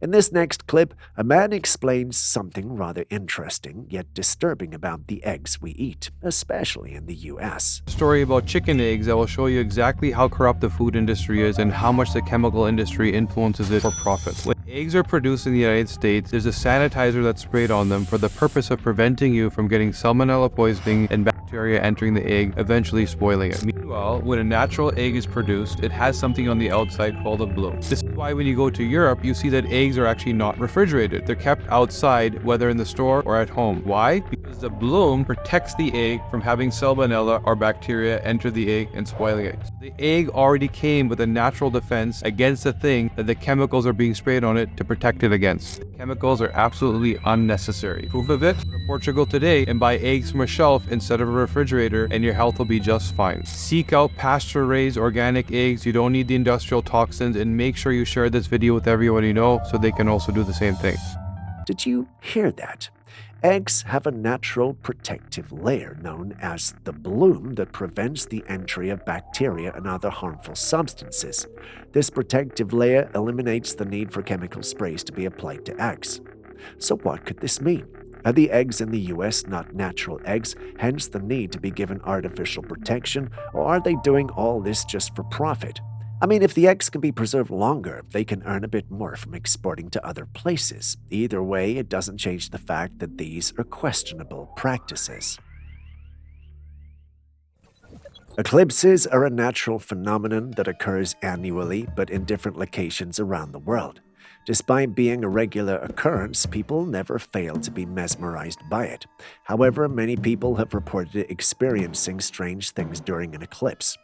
In this next clip, a man explains something rather interesting yet disturbing about the eggs we eat, especially in the US. Story about chicken eggs that will show you exactly how corrupt the food industry is and how much the chemical industry influences it for profit. When eggs are produced in the United States, there's a sanitizer that's sprayed on them for the purpose of preventing you from getting salmonella poisoning and bacteria entering the egg, eventually spoiling it. Meanwhile, when a natural egg is produced, it has something on the outside called a bloom. This is why when you go to Europe, you see that eggs are actually not refrigerated. They're kept outside, whether in the store or at home. Why? Because the bloom protects the egg from having salmonella or bacteria enter the egg and spoiling it. So the egg already came with a natural defense against the thing that the chemicals are being sprayed on it to protect it against. The chemicals are absolutely unnecessary. Proof of it? Go to Portugal today and buy eggs from a shelf instead of a refrigerator and your health will be just fine. Seek out pasture-raised organic eggs. You don't need the industrial toxins, and make sure you share this video with everyone you know so they can also do the same thing. Did you hear that? Eggs have a natural protective layer known as the bloom that prevents the entry of bacteria and other harmful substances. This protective layer eliminates the need for chemical sprays to be applied to eggs. So what could this mean? Are the eggs in the US not natural eggs, hence the need to be given artificial protection, or are they doing all this just for profit? I mean, if the eggs can be preserved longer, they can earn a bit more from exporting to other places. Either way, it doesn't change the fact that these are questionable practices. Eclipses are a natural phenomenon that occurs annually, but in different locations around the world. Despite being a regular occurrence, people never fail to be mesmerized by it. However, many people have reported experiencing strange things during an eclipse.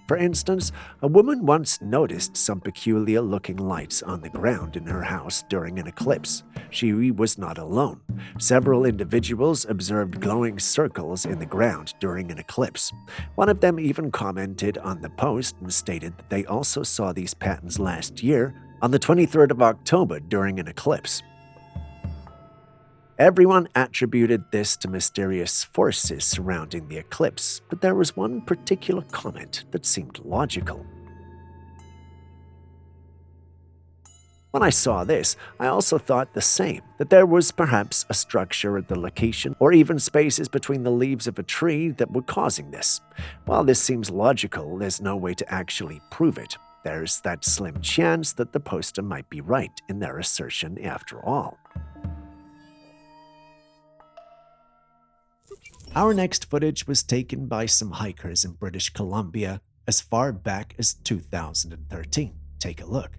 For instance, a woman once noticed some peculiar-looking lights on the ground in her house during an eclipse. She was not alone. Several individuals observed glowing circles in the ground during an eclipse. One of them even commented on the post and stated that they also saw these patterns last year on the 23rd of October during an eclipse. Everyone attributed this to mysterious forces surrounding the eclipse, but there was one particular comment that seemed logical. When I saw this, I also thought the same, that there was perhaps a structure at the location or even spaces between the leaves of a tree that were causing this. While this seems logical, there's no way to actually prove it. There's that slim chance that the poster might be right in their assertion after all. Our next footage was taken by some hikers in British Columbia as far back as 2013. Take a look.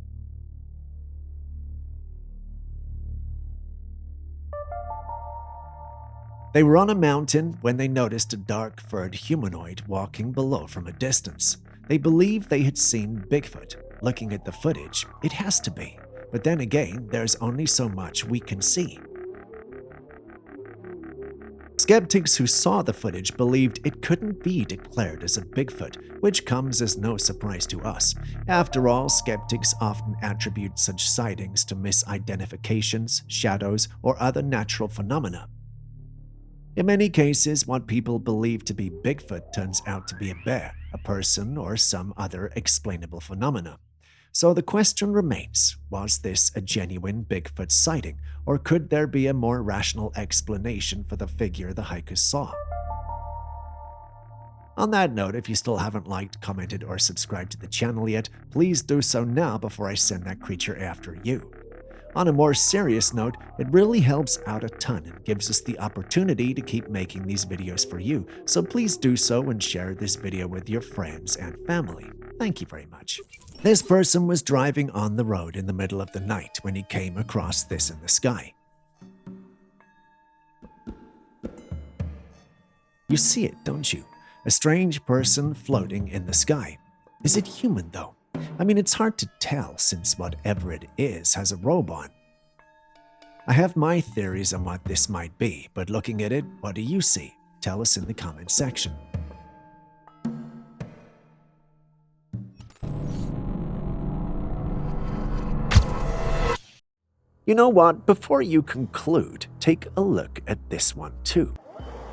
They were on a mountain when they noticed a dark-furred humanoid walking below from a distance. They believed they had seen Bigfoot. Looking at the footage, it has to be. But then again, there's only so much we can see. Skeptics who saw the footage believed it couldn't be declared as a Bigfoot, which comes as no surprise to us. After all, skeptics often attribute such sightings to misidentifications, shadows, or other natural phenomena. In many cases, what people believe to be Bigfoot turns out to be a bear, a person, or some other explainable phenomena. So the question remains, was this a genuine Bigfoot sighting, or could there be a more rational explanation for the figure the hikers saw? On that note, if you still haven't liked, commented, or subscribed to the channel yet, please do so now before I send that creature after you. On a more serious note, it really helps out a ton and gives us the opportunity to keep making these videos for you, so please do so and share this video with your friends and family. Thank you very much. This person was driving on the road in the middle of the night when he came across this in the sky. You see it, don't you? A strange person floating in the sky. Is it human, though? I mean, it's hard to tell since whatever it is has a robe on. I have my theories on what this might be, but looking at it, what do you see? Tell us in the comments section. You know what? Before you conclude, take a look at this one too.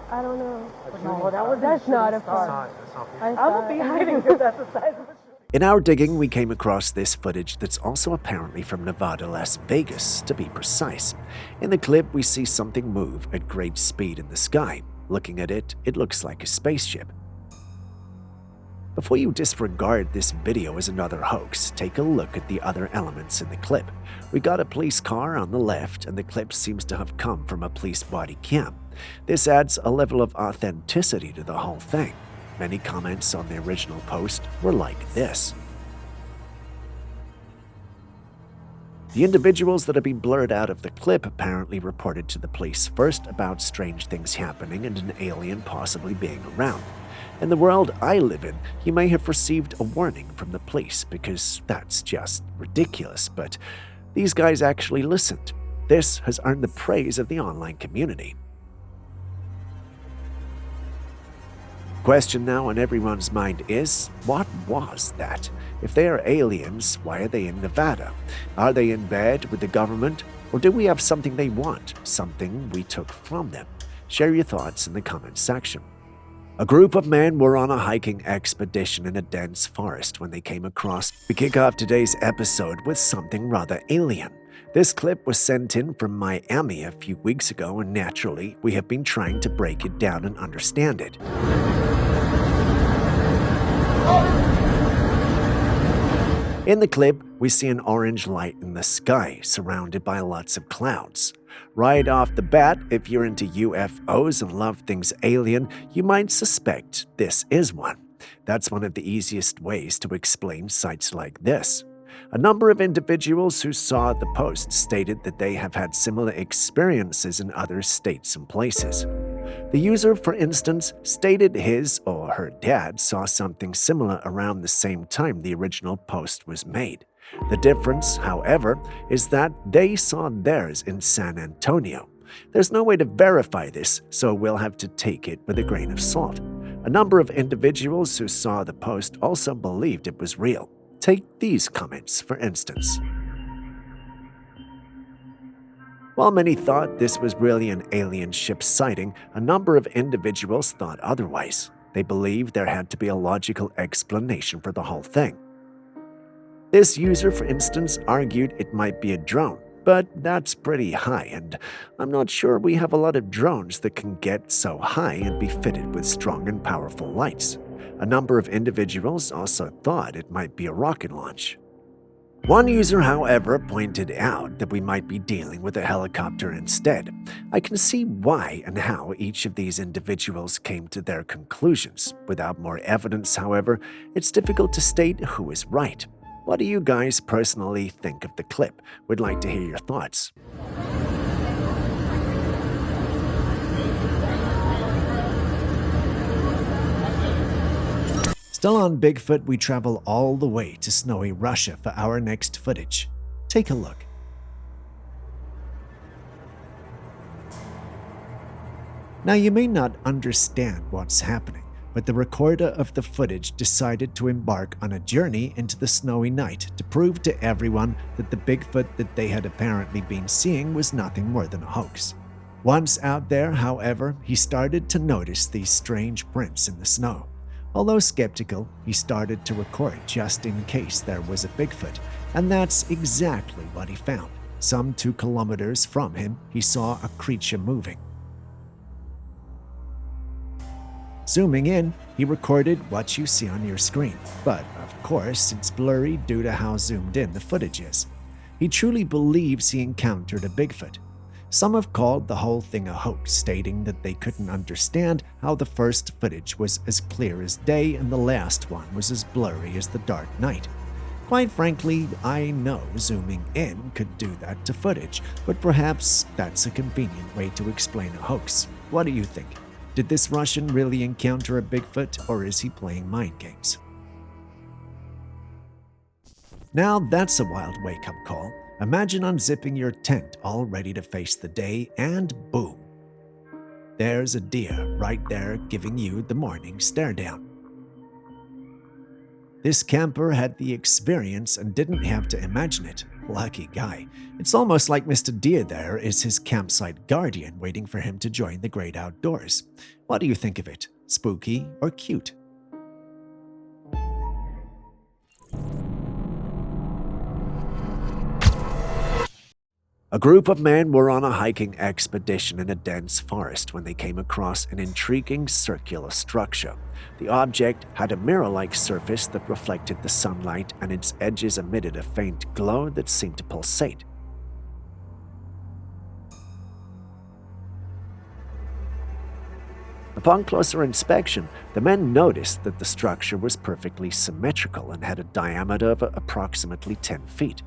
I don't know. No, that's not a fish. I will be hiding because that's the size of the. In our digging, we came across this footage that's also apparently from Nevada, Las Vegas, to be precise. In the clip, we see something move at great speed in the sky. Looking at it, it looks like a spaceship. Before you disregard this video as another hoax, take a look at the other elements in the clip. We got a police car on the left, and the clip seems to have come from a police body cam. This adds a level of authenticity to the whole thing. Many comments on the original post were like this. The individuals that have been blurred out of the clip apparently reported to the police first about strange things happening and an alien possibly being around. In the world I live in, you may have received a warning from the police because that's just ridiculous, but these guys actually listened. This has earned the praise of the online community. Question now on everyone's mind is, what was that? If they are aliens, why are they in Nevada? Are they in bed with the government? Or do we have something they want, something we took from them? Share your thoughts in the comments section. A group of men were on a hiking expedition in a dense forest when they came across. We kick off today's episode with something rather alien. This clip was sent in from Miami a few weeks ago, and naturally, we have been trying to break it down and understand it. In the clip, we see an orange light in the sky, surrounded by lots of clouds. Right off the bat, if you're into UFOs and love things alien, you might suspect this is one. That's one of the easiest ways to explain sights like this. A number of individuals who saw the post stated that they have had similar experiences in other states and places. The user, for instance, stated his or her dad saw something similar around the same time the original post was made. The difference, however, is that they saw theirs in San Antonio. There's no way to verify this, so we'll have to take it with a grain of salt. A number of individuals who saw the post also believed it was real. Take these comments, for instance. While many thought this was really an alien ship sighting, a number of individuals thought otherwise. They believed there had to be a logical explanation for the whole thing. This user, for instance, argued it might be a drone, but that's pretty high, and I'm not sure we have a lot of drones that can get so high and be fitted with strong and powerful lights. A number of individuals also thought it might be a rocket launch. One user, however, pointed out that we might be dealing with a helicopter instead. I can see why and how each of these individuals came to their conclusions. Without more evidence, however, it's difficult to state who is right. What do you guys personally think of the clip? Would like to hear your thoughts. Still on Bigfoot, we travel all the way to snowy Russia for our next footage. Take a look. Now, you may not understand what's happening, but the recorder of the footage decided to embark on a journey into the snowy night to prove to everyone that the Bigfoot that they had apparently been seeing was nothing more than a hoax. Once out there, however, he started to notice these strange prints in the snow. Although skeptical, he started to record just in case there was a Bigfoot, and that's exactly what he found. Some 2 kilometers from him, he saw a creature moving. Zooming in, he recorded what you see on your screen, but of course it's blurry due to how zoomed in the footage is. He truly believes he encountered a Bigfoot. Some have called the whole thing a hoax, stating that they couldn't understand how the first footage was as clear as day and the last one was as blurry as the dark night. Quite frankly, I know zooming in could do that to footage, but perhaps that's a convenient way to explain a hoax. What do you think? Did this Russian really encounter a Bigfoot, or is he playing mind games? Now that's a wild wake-up call. Imagine unzipping your tent all ready to face the day, and boom! There's a deer right there giving you the morning stare down. This camper had the experience and didn't have to imagine it. Lucky guy. It's almost like Mr. Deer there is his campsite guardian waiting for him to join the great outdoors. What do you think of it? Spooky or cute? A group of men were on a hiking expedition in a dense forest when they came across an intriguing circular structure. The object had a mirror-like surface that reflected the sunlight, and its edges emitted a faint glow that seemed to pulsate. Upon closer inspection, the men noticed that the structure was perfectly symmetrical and had a diameter of approximately 10 feet.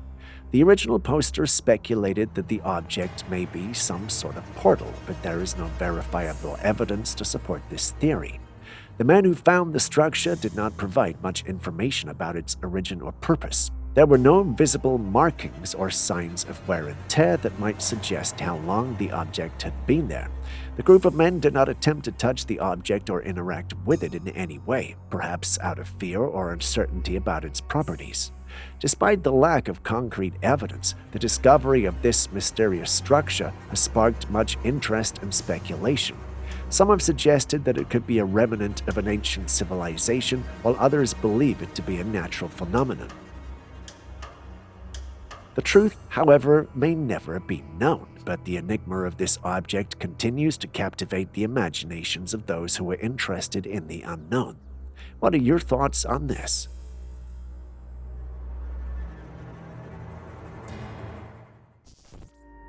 The original poster speculated that the object may be some sort of portal, but there is no verifiable evidence to support this theory. The men who found the structure did not provide much information about its origin or purpose. There were no visible markings or signs of wear and tear that might suggest how long the object had been there. The group of men did not attempt to touch the object or interact with it in any way, perhaps out of fear or uncertainty about its properties. Despite the lack of concrete evidence, the discovery of this mysterious structure has sparked much interest and speculation. Some have suggested that it could be a remnant of an ancient civilization, while others believe it to be a natural phenomenon. The truth, however, may never be known, but the enigma of this object continues to captivate the imaginations of those who are interested in the unknown. What are your thoughts on this?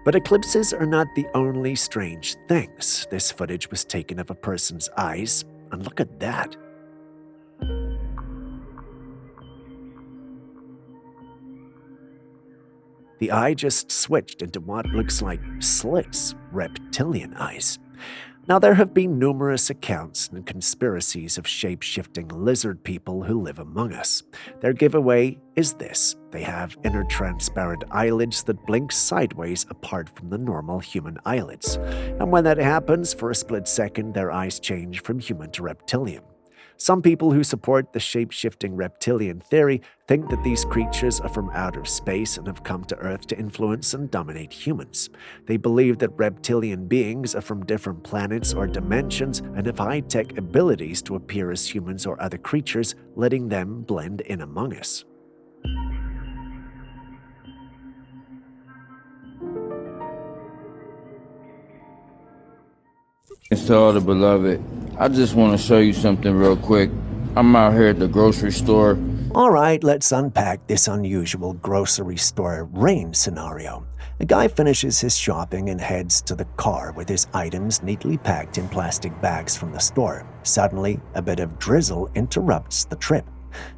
But eclipses are not the only strange things. This footage was taken of a person's eyes, and look at that. The eye just switched into what looks like slits, reptilian eyes. Now, there have been numerous accounts and conspiracies of shape-shifting lizard people who live among us. Their giveaway is this. They have inner transparent eyelids that blink sideways apart from the normal human eyelids. And when that happens, for a split second, their eyes change from human to reptilian. Some people who support the shape-shifting reptilian theory think that these creatures are from outer space and have come to Earth to influence and dominate humans. They believe that reptilian beings are from different planets or dimensions and have high-tech abilities to appear as humans or other creatures, letting them blend in among us. To all the beloved, I just want to show you something real quick. I'm out here at the grocery store. All right, let's unpack this unusual grocery store rain scenario. A guy finishes his shopping and heads to the car with his items neatly packed in plastic bags from the store. Suddenly, a bit of drizzle interrupts the trip.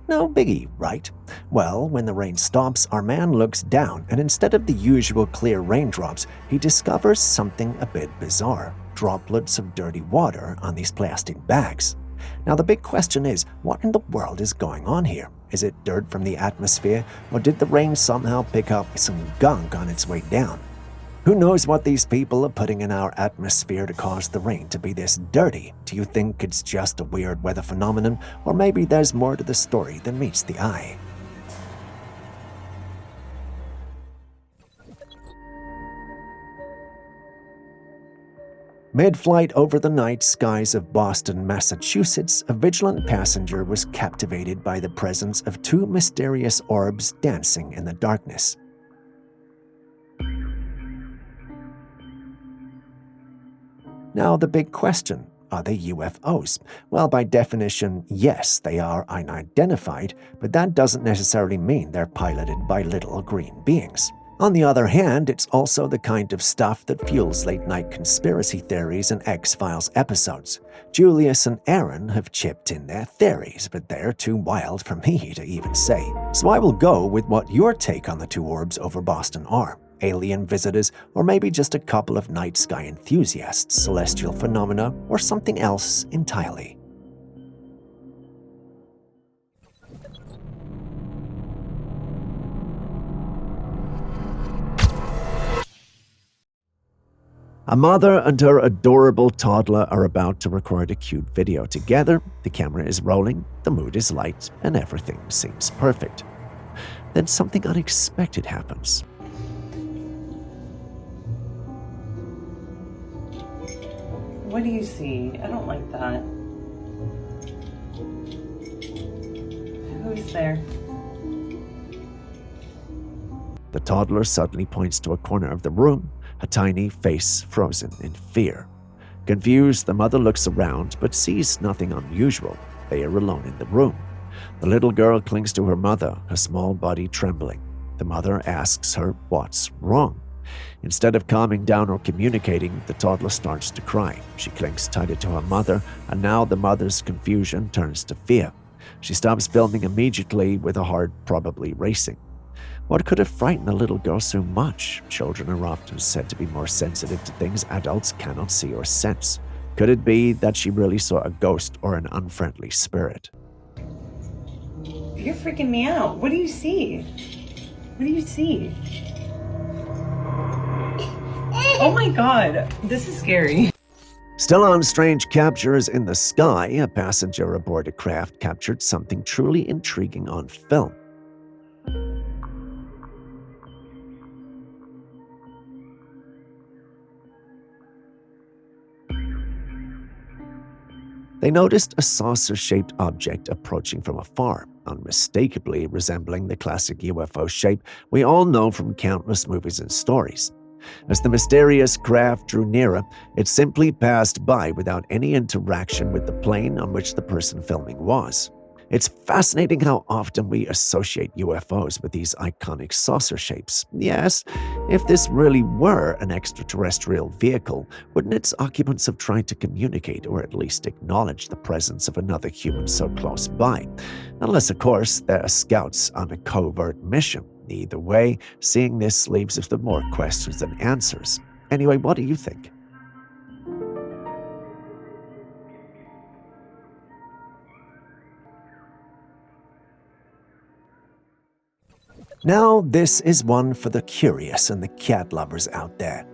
No biggie, right? Well, when the rain stops, our man looks down, and instead of the usual clear raindrops, he discovers something a bit bizarre. Droplets of dirty water on these plastic bags. Now the big question is, what in the world is going on here? Is it dirt from the atmosphere, or did the rain somehow pick up some gunk on its way down? Who knows what these people are putting in our atmosphere to cause the rain to be this dirty? Do you think it's just a weird weather phenomenon, or maybe there's more to the story than meets the eye? Mid-flight over the night skies of Boston, Massachusetts, a vigilant passenger was captivated by the presence of two mysterious orbs dancing in the darkness. Now the big question, are they UFOs? Well, by definition, yes, they are unidentified, but that doesn't necessarily mean they're piloted by little green beings. On the other hand, it's also the kind of stuff that fuels late-night conspiracy theories and X-Files episodes. Julius and Aaron have chipped in their theories, but they're too wild for me to even say. So I will go with what your take on the two orbs over Boston are. Alien visitors, or maybe just a couple of night sky enthusiasts, celestial phenomena, or something else entirely. A mother and her adorable toddler are about to record a cute video together. The camera is rolling, the mood is light, and everything seems perfect. Then something unexpected happens. What do you see? I don't like that. Who's there? The toddler suddenly points to a corner of the room, a tiny face frozen in fear. Confused, the mother looks around but sees nothing unusual. They are alone in the room. The little girl clings to her mother, her small body trembling. The mother asks her what's wrong. Instead of calming down or communicating, the toddler starts to cry. She clings tighter to her mother, and now the mother's confusion turns to fear. She stops filming immediately, with her heart probably racing. What could have frightened the little girl so much? Children are often said to be more sensitive to things adults cannot see or sense. Could it be that she really saw a ghost or an unfriendly spirit? You're freaking me out. What do you see? What do you see? Oh my god, this is scary. Still on strange captures in the sky, a passenger aboard a craft captured something truly intriguing on film. They noticed a saucer-shaped object approaching from afar, unmistakably resembling the classic UFO shape we all know from countless movies and stories. As the mysterious craft drew nearer, it simply passed by without any interaction with the plane on which the person filming was. It's fascinating how often we associate UFOs with these iconic saucer shapes. Yes, if this really were an extraterrestrial vehicle, wouldn't its occupants have tried to communicate or at least acknowledge the presence of another human so close by? Unless, of course, they're scouts on a covert mission. Either way, seeing this leaves us with more questions than answers. Anyway, what do you think? Now, this is one for the curious and the cat lovers out there.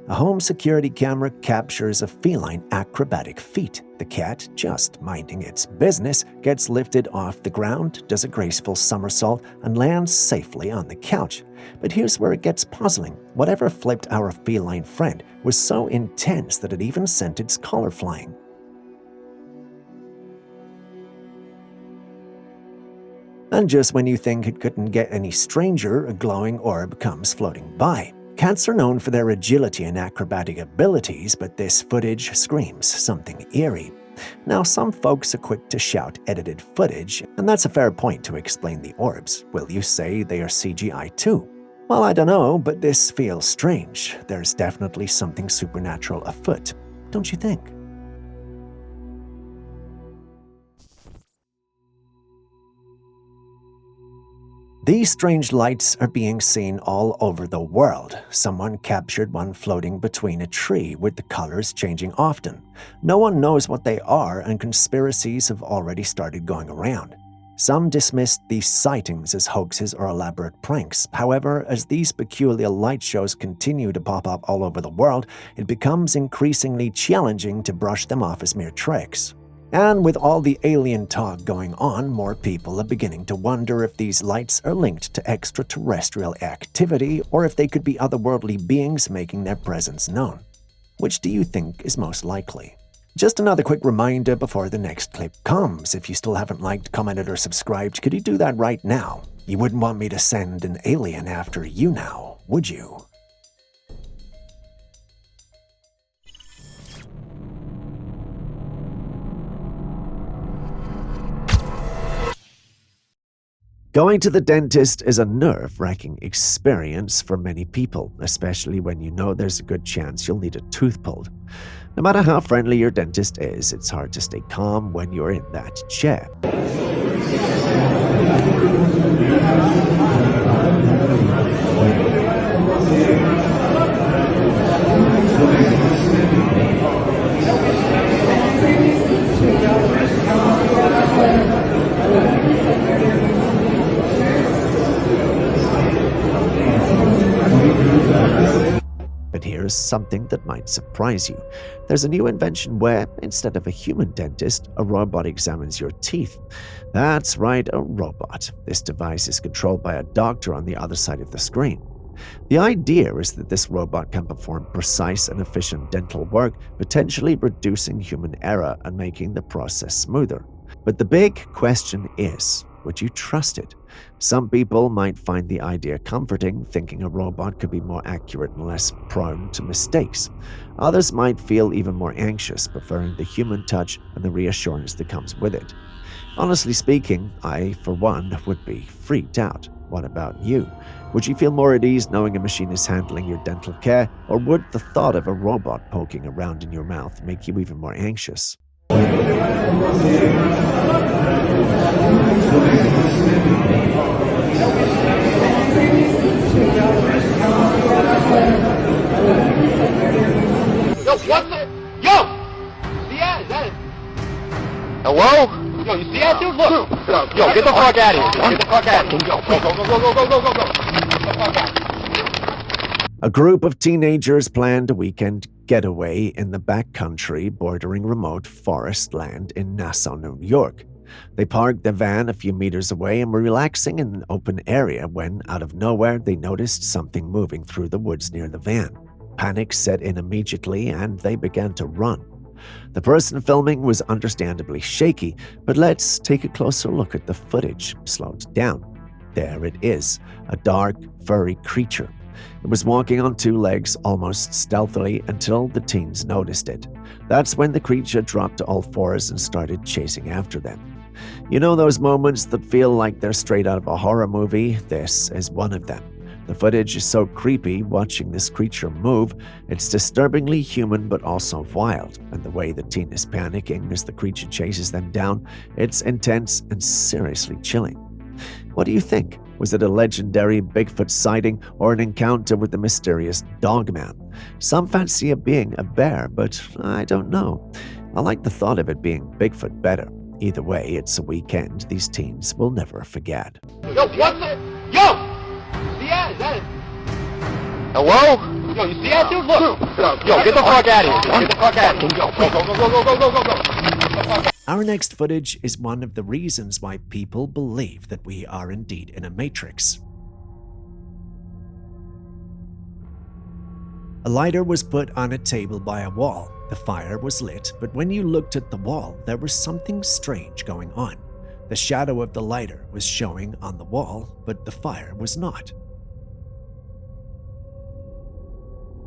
A home security camera captures a feline acrobatic feat. The cat, just minding its business, gets lifted off the ground, does a graceful somersault, and lands safely on the couch. But here's where it gets puzzling. Whatever flipped our feline friend was so intense that it even sent its collar flying. And just when you think it couldn't get any stranger, a glowing orb comes floating by. Cats are known for their agility and acrobatic abilities, but this footage screams something eerie. Now, some folks are quick to shout edited footage, and that's a fair point to explain the orbs. Will you say they are CGI too? Well, I don't know, but this feels strange. There's definitely something supernatural afoot, don't you think? These strange lights are being seen all over the world. Someone captured one floating between a tree with the colors changing often. No one knows what they are, and conspiracies have already started going around. Some dismissed these sightings as hoaxes or elaborate pranks. However, as these peculiar light shows continue to pop up all over the world, it becomes increasingly challenging to brush them off as mere tricks. And with all the alien talk going on, more people are beginning to wonder if these lights are linked to extraterrestrial activity or if they could be otherworldly beings making their presence known. Which do you think is most likely? Just another quick reminder before the next clip comes. If you still haven't liked, commented, or subscribed, could you do that right now? You wouldn't want me to send an alien after you now, would you? Going to the dentist is a nerve-wracking experience for many people, especially when you know there's a good chance you'll need a tooth pulled. No matter how friendly your dentist is, it's hard to stay calm when you're in that chair. But here's something that might surprise you. There's a new invention where, instead of a human dentist, a robot examines your teeth. That's right, a robot. This device is controlled by a doctor on the other side of the screen. The idea is that this robot can perform precise and efficient dental work, potentially reducing human error and making the process smoother. But the big question is, would you trust it? Some people might find the idea comforting, thinking a robot could be more accurate and less prone to mistakes. Others might feel even more anxious, preferring the human touch and the reassurance that comes with it. Honestly speaking, I, for one, would be freaked out. What about you? Would you feel more at ease knowing a machine is handling your dental care, or would the thought of a robot poking around in your mouth make you even more anxious? Yo, what the? Yo! See that? Is that it? Hello? Yo, you see that, dude? Look! Yo, get the fuck out of here! Get the fuck out of here! Yo, go! Get the fuck out. A group of teenagers planned a weekend getaway in the backcountry bordering remote forest land in Nassau, New York. They parked their van a few meters away and were relaxing in an open area when, out of nowhere, they noticed something moving through the woods near the van. Panic set in immediately and they began to run. The person filming was understandably shaky, but let's take a closer look at the footage. Slowed down. There it is, a dark, furry creature. It was walking on two legs almost stealthily until the teens noticed it. That's when the creature dropped to all fours and started chasing after them. You know those moments that feel like they're straight out of a horror movie? This is one of them. The footage is so creepy watching this creature move. It's disturbingly human but also wild, and the way the teen is panicking as the creature chases them down, it's intense and seriously chilling. What do you think? Was it a legendary Bigfoot sighting or an encounter with the mysterious Dogman? Some fancy it being a bear, but I don't know. I like the thought of it being Bigfoot better. Either way, it's a weekend these teens will never forget. Yo, what the? Yo! See that? Is that it? Hello? Yo, you see that, dude? Look! Yo, get the fuck out of here! Get the fuck out of here! Yo, go! Our next footage is one of the reasons why people believe that we are indeed in a matrix. A lighter was put on a table by a wall. The fire was lit, but when you looked at the wall, there was something strange going on. The shadow of the lighter was showing on the wall, but the fire was not.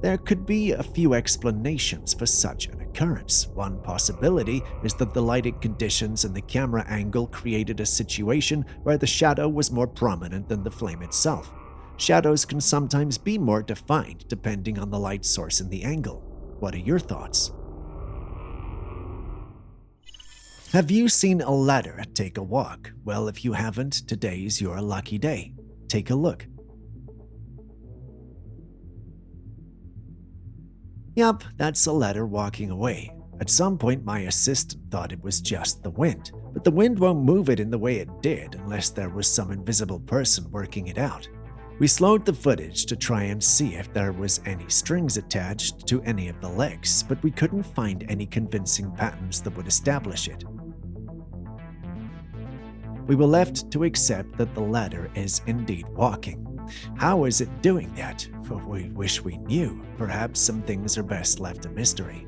There could be a few explanations for such an occurrence. One possibility is that the lighting conditions and the camera angle created a situation where the shadow was more prominent than the flame itself. Shadows can sometimes be more defined depending on the light source and the angle. What are your thoughts? Have you seen a ladder take a walk? Well, if you haven't, today's your lucky day. Take a look. Yup, that's a ladder walking away. At some point, my assistant thought it was just the wind, but the wind won't move it in the way it did unless there was some invisible person working it out. We slowed the footage to try and see if there was any strings attached to any of the legs, but we couldn't find any convincing patterns that would establish it. We were left to accept that the ladder is indeed walking. How is it doing that? We wish we knew. Perhaps some things are best left a mystery.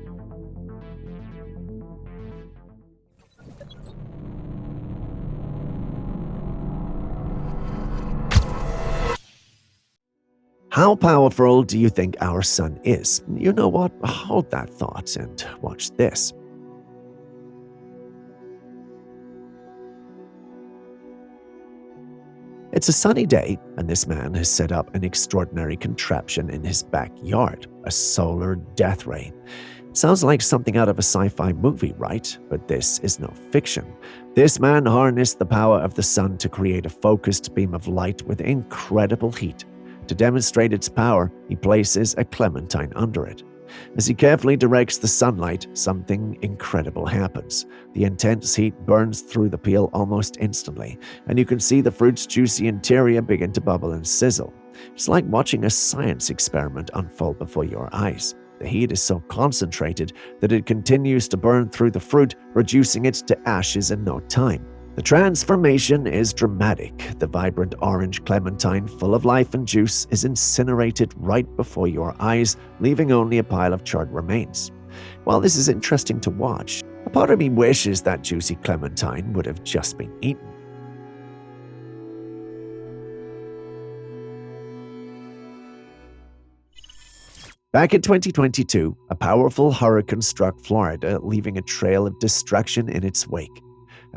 How powerful do you think our sun is? You know what? Hold that thought and watch this. It's a sunny day, and this man has set up an extraordinary contraption in his backyard, a solar death ray. It sounds like something out of a sci-fi movie, right? But this is no fiction. This man harnessed the power of the sun to create a focused beam of light with incredible heat. To demonstrate its power, he places a clementine under it. As he carefully directs the sunlight, something incredible happens. The intense heat burns through the peel almost instantly, and you can see the fruit's juicy interior begin to bubble and sizzle. It's like watching a science experiment unfold before your eyes. The heat is so concentrated that it continues to burn through the fruit, reducing it to ashes in no time. The transformation is dramatic. The vibrant orange clementine, full of life and juice, is incinerated right before your eyes, leaving only a pile of charred remains. While this is interesting to watch, a part of me wishes that juicy clementine would have just been eaten. Back in 2022, a powerful hurricane struck Florida, leaving a trail of destruction in its wake.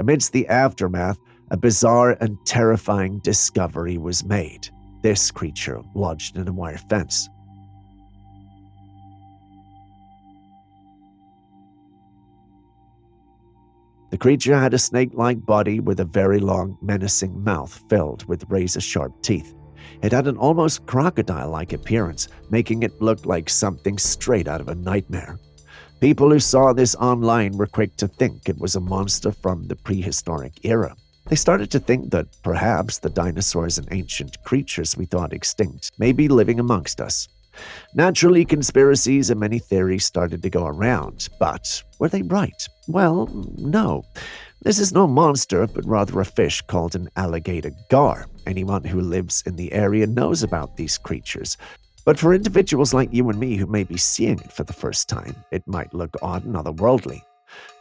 Amidst the aftermath, a bizarre and terrifying discovery was made. This creature lodged in a wire fence. The creature had a snake-like body with a very long, menacing mouth filled with razor-sharp teeth. It had an almost crocodile-like appearance, making it look like something straight out of a nightmare. People who saw this online were quick to think it was a monster from the prehistoric era. They started to think that perhaps the dinosaurs and ancient creatures we thought extinct may be living amongst us. Naturally, conspiracies and many theories started to go around, but were they right? Well, no. This is no monster, but rather a fish called an alligator gar. Anyone who lives in the area knows about these creatures. But for individuals like you and me who may be seeing it for the first time, it might look odd and otherworldly.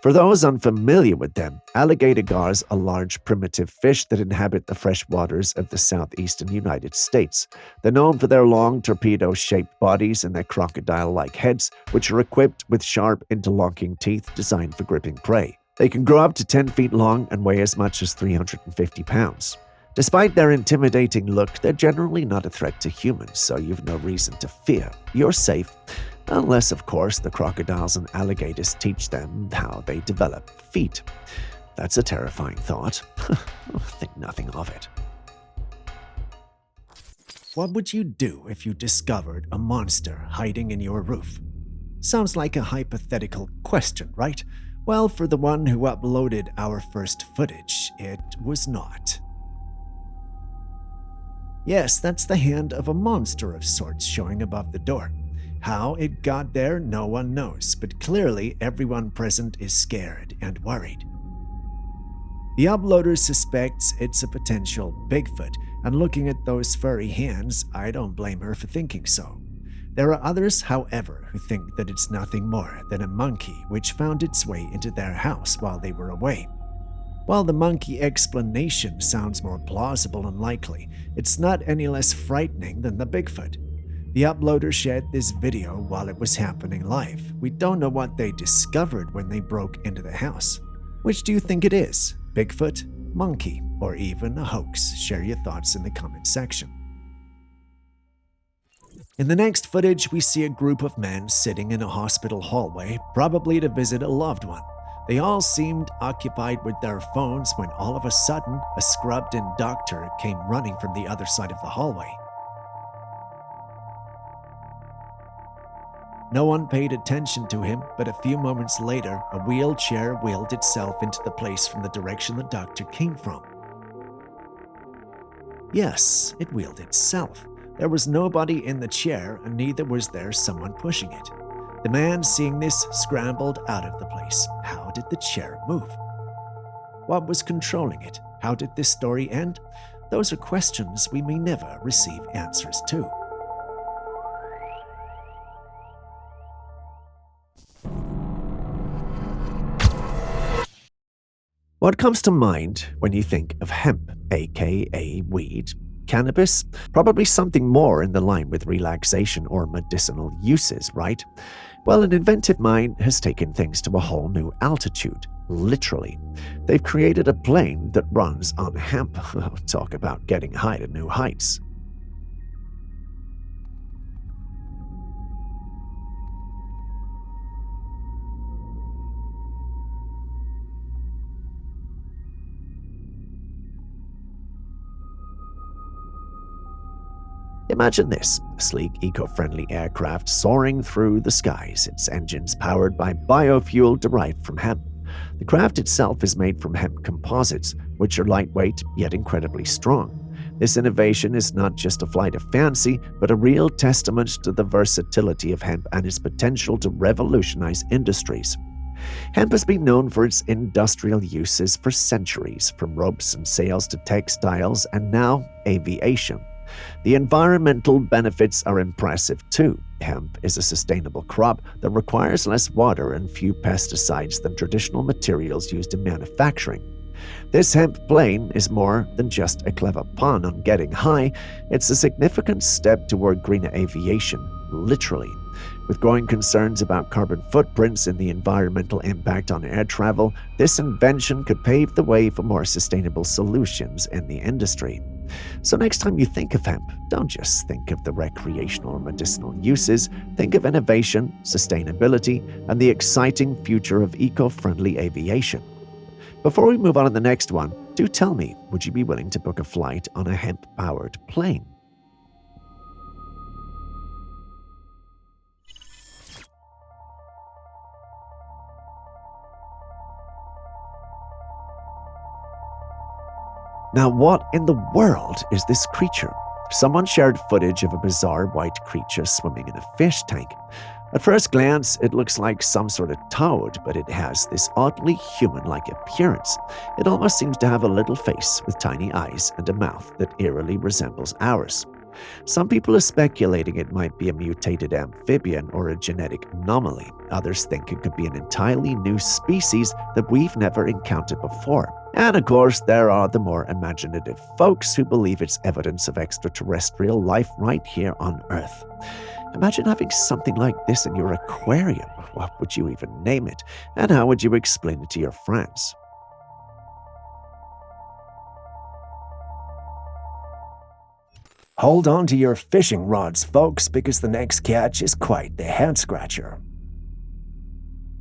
For those unfamiliar with them, alligator gars are large primitive fish that inhabit the fresh waters of the southeastern United States. They're known for their long torpedo-shaped bodies and their crocodile-like heads, which are equipped with sharp interlocking teeth designed for gripping prey. They can grow up to 10 feet long and weigh as much as 350 pounds. Despite their intimidating look, they're generally not a threat to humans, so you've no reason to fear. You're safe. Unless, of course, the crocodiles and alligators teach them how they develop feet. That's a terrifying thought. Think nothing of it. What would you do if you discovered a monster hiding in your roof? Sounds like a hypothetical question, right? Well, for the one who uploaded our first footage, it was not. Yes, that's the hand of a monster of sorts showing above the door. How it got there, no one knows, but clearly everyone present is scared and worried. The uploader suspects it's a potential Bigfoot, and looking at those furry hands, I don't blame her for thinking so. There are others, however, who think that it's nothing more than a monkey which found its way into their house while they were away. While the monkey explanation sounds more plausible and likely, it's not any less frightening than the Bigfoot. The uploader shared this video while it was happening live. We don't know what they discovered when they broke into the house. Which do you think it is? Bigfoot, monkey, or even a hoax? Share your thoughts in the comment section. In the next footage, we see a group of men sitting in a hospital hallway, probably to visit a loved one. They all seemed occupied with their phones when all of a sudden, a scrubbed-in doctor came running from the other side of the hallway. No one paid attention to him, but a few moments later, a wheelchair wheeled itself into the place from the direction the doctor came from. Yes, it wheeled itself. There was nobody in the chair, and neither was there someone pushing it. The man seeing this scrambled out of the place. How did the chair move? What was controlling it? How did this story end? Those are questions we may never receive answers to. What comes to mind when you think of hemp, aka weed? Cannabis? Probably something more in the line with relaxation or medicinal uses, right? Well, an inventive mind has taken things to a whole new altitude, literally. They've created a plane that runs on hemp. Talk about getting high to new heights. Imagine this, a sleek, eco-friendly aircraft soaring through the skies, its engines powered by biofuel derived from hemp. The craft itself is made from hemp composites, which are lightweight yet incredibly strong. This innovation is not just a flight of fancy, but a real testament to the versatility of hemp and its potential to revolutionize industries. Hemp has been known for its industrial uses for centuries, from ropes and sails to textiles and now aviation. The environmental benefits are impressive too. Hemp is a sustainable crop that requires less water and few pesticides than traditional materials used in manufacturing. This hemp plane is more than just a clever pun on getting high, it's a significant step toward greener aviation, literally. With growing concerns about carbon footprints and the environmental impact on air travel, this invention could pave the way for more sustainable solutions in the industry. So next time you think of hemp, don't just think of the recreational or medicinal uses, think of innovation, sustainability, and the exciting future of eco-friendly aviation. Before we move on to the next one, do tell me, would you be willing to book a flight on a hemp-powered plane? Now, what in the world is this creature? Someone shared footage of a bizarre white creature swimming in a fish tank. At first glance, it looks like some sort of toad, but it has this oddly human-like appearance. It almost seems to have a little face with tiny eyes and a mouth that eerily resembles ours. Some people are speculating it might be a mutated amphibian or a genetic anomaly. Others think it could be an entirely new species that we've never encountered before. And of course, there are the more imaginative folks who believe it's evidence of extraterrestrial life right here on Earth. Imagine having something like this in your aquarium. What would you even name it? And how would you explain it to your friends? Hold on to your fishing rods, folks, because the next catch is quite the head-scratcher.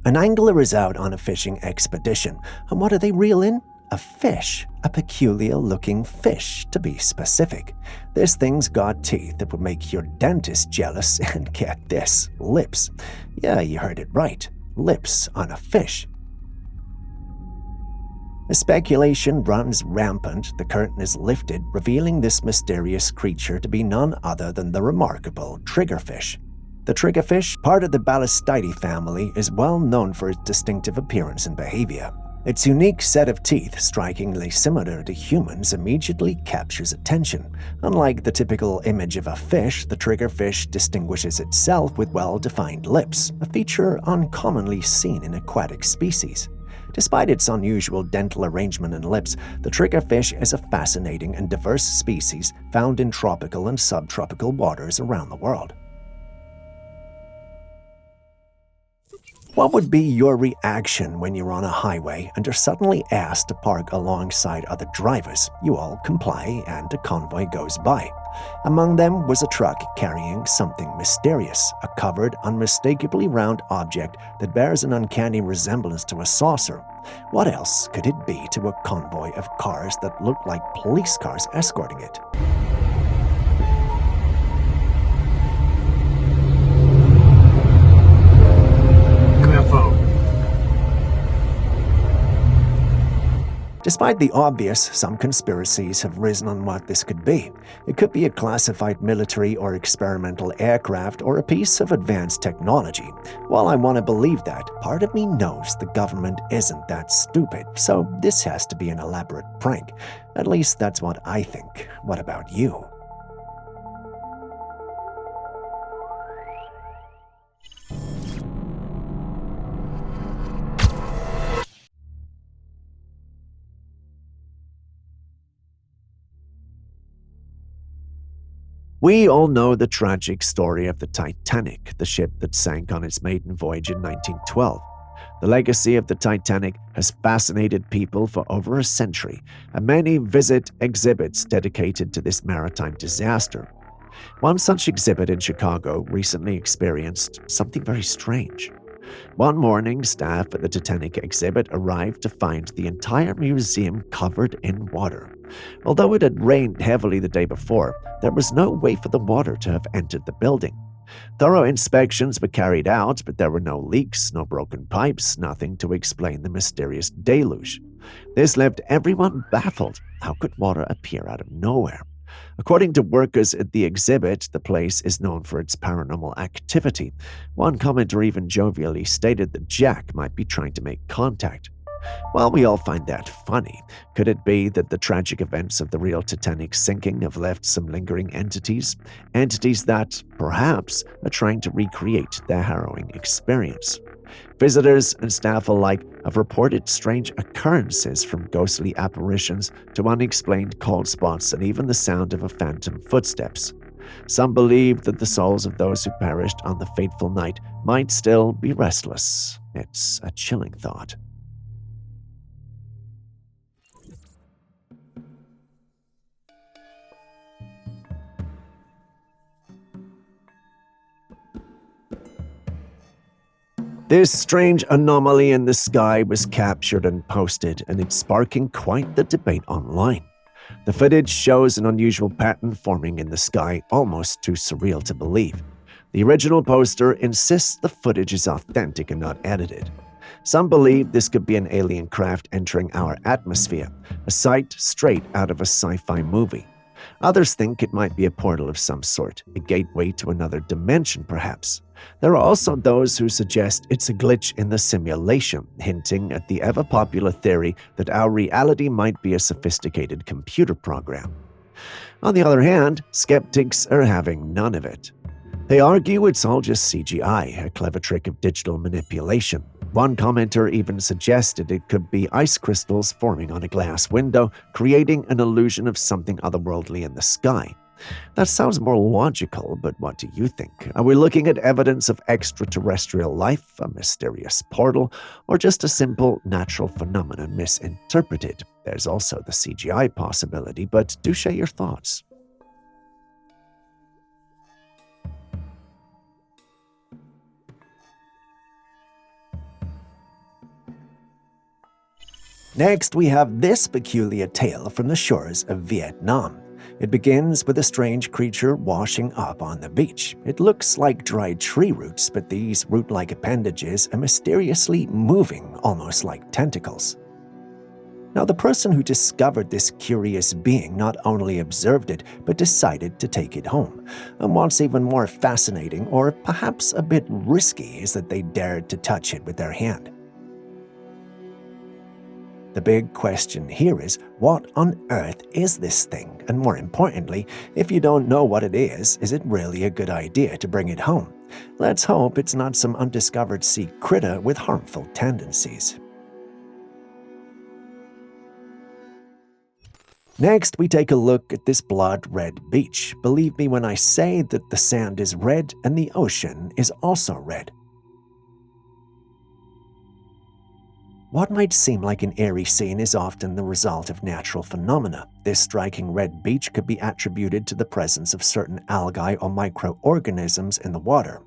An angler is out on a fishing expedition, and what do they reel in? A fish, a peculiar-looking fish, to be specific. This thing's got teeth that would make your dentist jealous, and get this, lips. Yeah, you heard it right, lips on a fish. The speculation runs rampant, the curtain is lifted, revealing this mysterious creature to be none other than the remarkable triggerfish. The triggerfish, part of the Ballastidae family, is well known for its distinctive appearance and behavior. Its unique set of teeth, strikingly similar to humans, immediately captures attention. Unlike the typical image of a fish, the triggerfish distinguishes itself with well-defined lips, a feature uncommonly seen in aquatic species. Despite its unusual dental arrangement and lips, the triggerfish is a fascinating and diverse species found in tropical and subtropical waters around the world. What would be your reaction when you're on a highway and are suddenly asked to park alongside other drivers? You all comply and a convoy goes by. Among them was a truck carrying something mysterious, a covered, unmistakably round object that bears an uncanny resemblance to a saucer. What else could it be to a convoy of cars that looked like police cars escorting it? Despite the obvious, some conspiracies have risen on what this could be. It could be a classified military or experimental aircraft or a piece of advanced technology. While I want to believe that, part of me knows the government isn't that stupid, so this has to be an elaborate prank. At least that's what I think. What about you? We all know the tragic story of the Titanic, the ship that sank on its maiden voyage in 1912. The legacy of the Titanic has fascinated people for over a century, and many visit exhibits dedicated to this maritime disaster. One such exhibit in Chicago recently experienced something very strange. One morning, staff at the Titanic exhibit arrived to find the entire museum covered in water. Although it had rained heavily the day before, there was no way for the water to have entered the building. Thorough inspections were carried out, but there were no leaks, no broken pipes, nothing to explain the mysterious deluge. This left everyone baffled. How could water appear out of nowhere? According to workers at the exhibit, the place is known for its paranormal activity. One commenter even jovially stated that Jack might be trying to make contact. While we all find that funny, could it be that the tragic events of the real Titanic sinking have left some lingering entities? Entities that, perhaps, are trying to recreate their harrowing experience. Visitors and staff alike have reported strange occurrences, from ghostly apparitions to unexplained cold spots and even the sound of a phantom footsteps. Some believe that the souls of those who perished on the fateful night might still be restless. It's a chilling thought. This strange anomaly in the sky was captured and posted, and it's sparking quite the debate online. The footage shows an unusual pattern forming in the sky, almost too surreal to believe. The original poster insists the footage is authentic and not edited. Some believe this could be an alien craft entering our atmosphere, a sight straight out of a sci-fi movie. Others think it might be a portal of some sort, a gateway to another dimension perhaps. There are also those who suggest it's a glitch in the simulation, hinting at the ever-popular theory that our reality might be a sophisticated computer program. On the other hand, skeptics are having none of it. They argue it's all just CGI, a clever trick of digital manipulation. One commenter even suggested it could be ice crystals forming on a glass window, creating an illusion of something otherworldly in the sky. That sounds more logical, but what do you think? Are we looking at evidence of extraterrestrial life, a mysterious portal, or just a simple natural phenomenon misinterpreted? There's also the CGI possibility, but do share your thoughts. Next, we have this peculiar tale from the shores of Vietnam. It begins with a strange creature washing up on the beach. It looks like dried tree roots, but these root-like appendages are mysteriously moving, almost like tentacles. Now, the person who discovered this curious being not only observed it, but decided to take it home. And what's even more fascinating, or perhaps a bit risky, is that they dared to touch it with their hand. The big question here is, what on earth is this thing? And more importantly, if you don't know what it is it really a good idea to bring it home? Let's hope it's not some undiscovered sea critter with harmful tendencies. Next, we take a look at this blood-red beach. Believe me when I say that the sand is red and the ocean is also red. What might seem like an eerie scene is often the result of natural phenomena. This striking red beach could be attributed to the presence of certain algae or microorganisms in the water.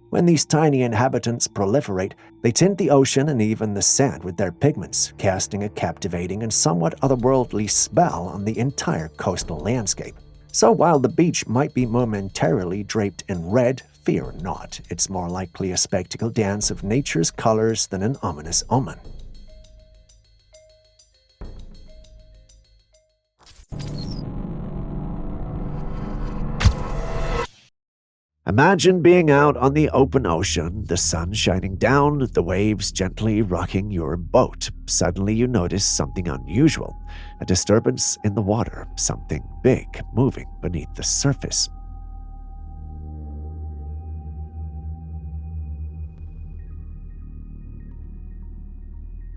When these tiny inhabitants proliferate, they tint the ocean and even the sand with their pigments, casting a captivating and somewhat otherworldly spell on the entire coastal landscape. So while the beach might be momentarily draped in red, fear not. It's more likely a spectacle dance of nature's colors than an ominous omen. Imagine being out on the open ocean, the sun shining down, the waves gently rocking your boat. Suddenly you notice something unusual, a disturbance in the water, something big moving beneath the surface.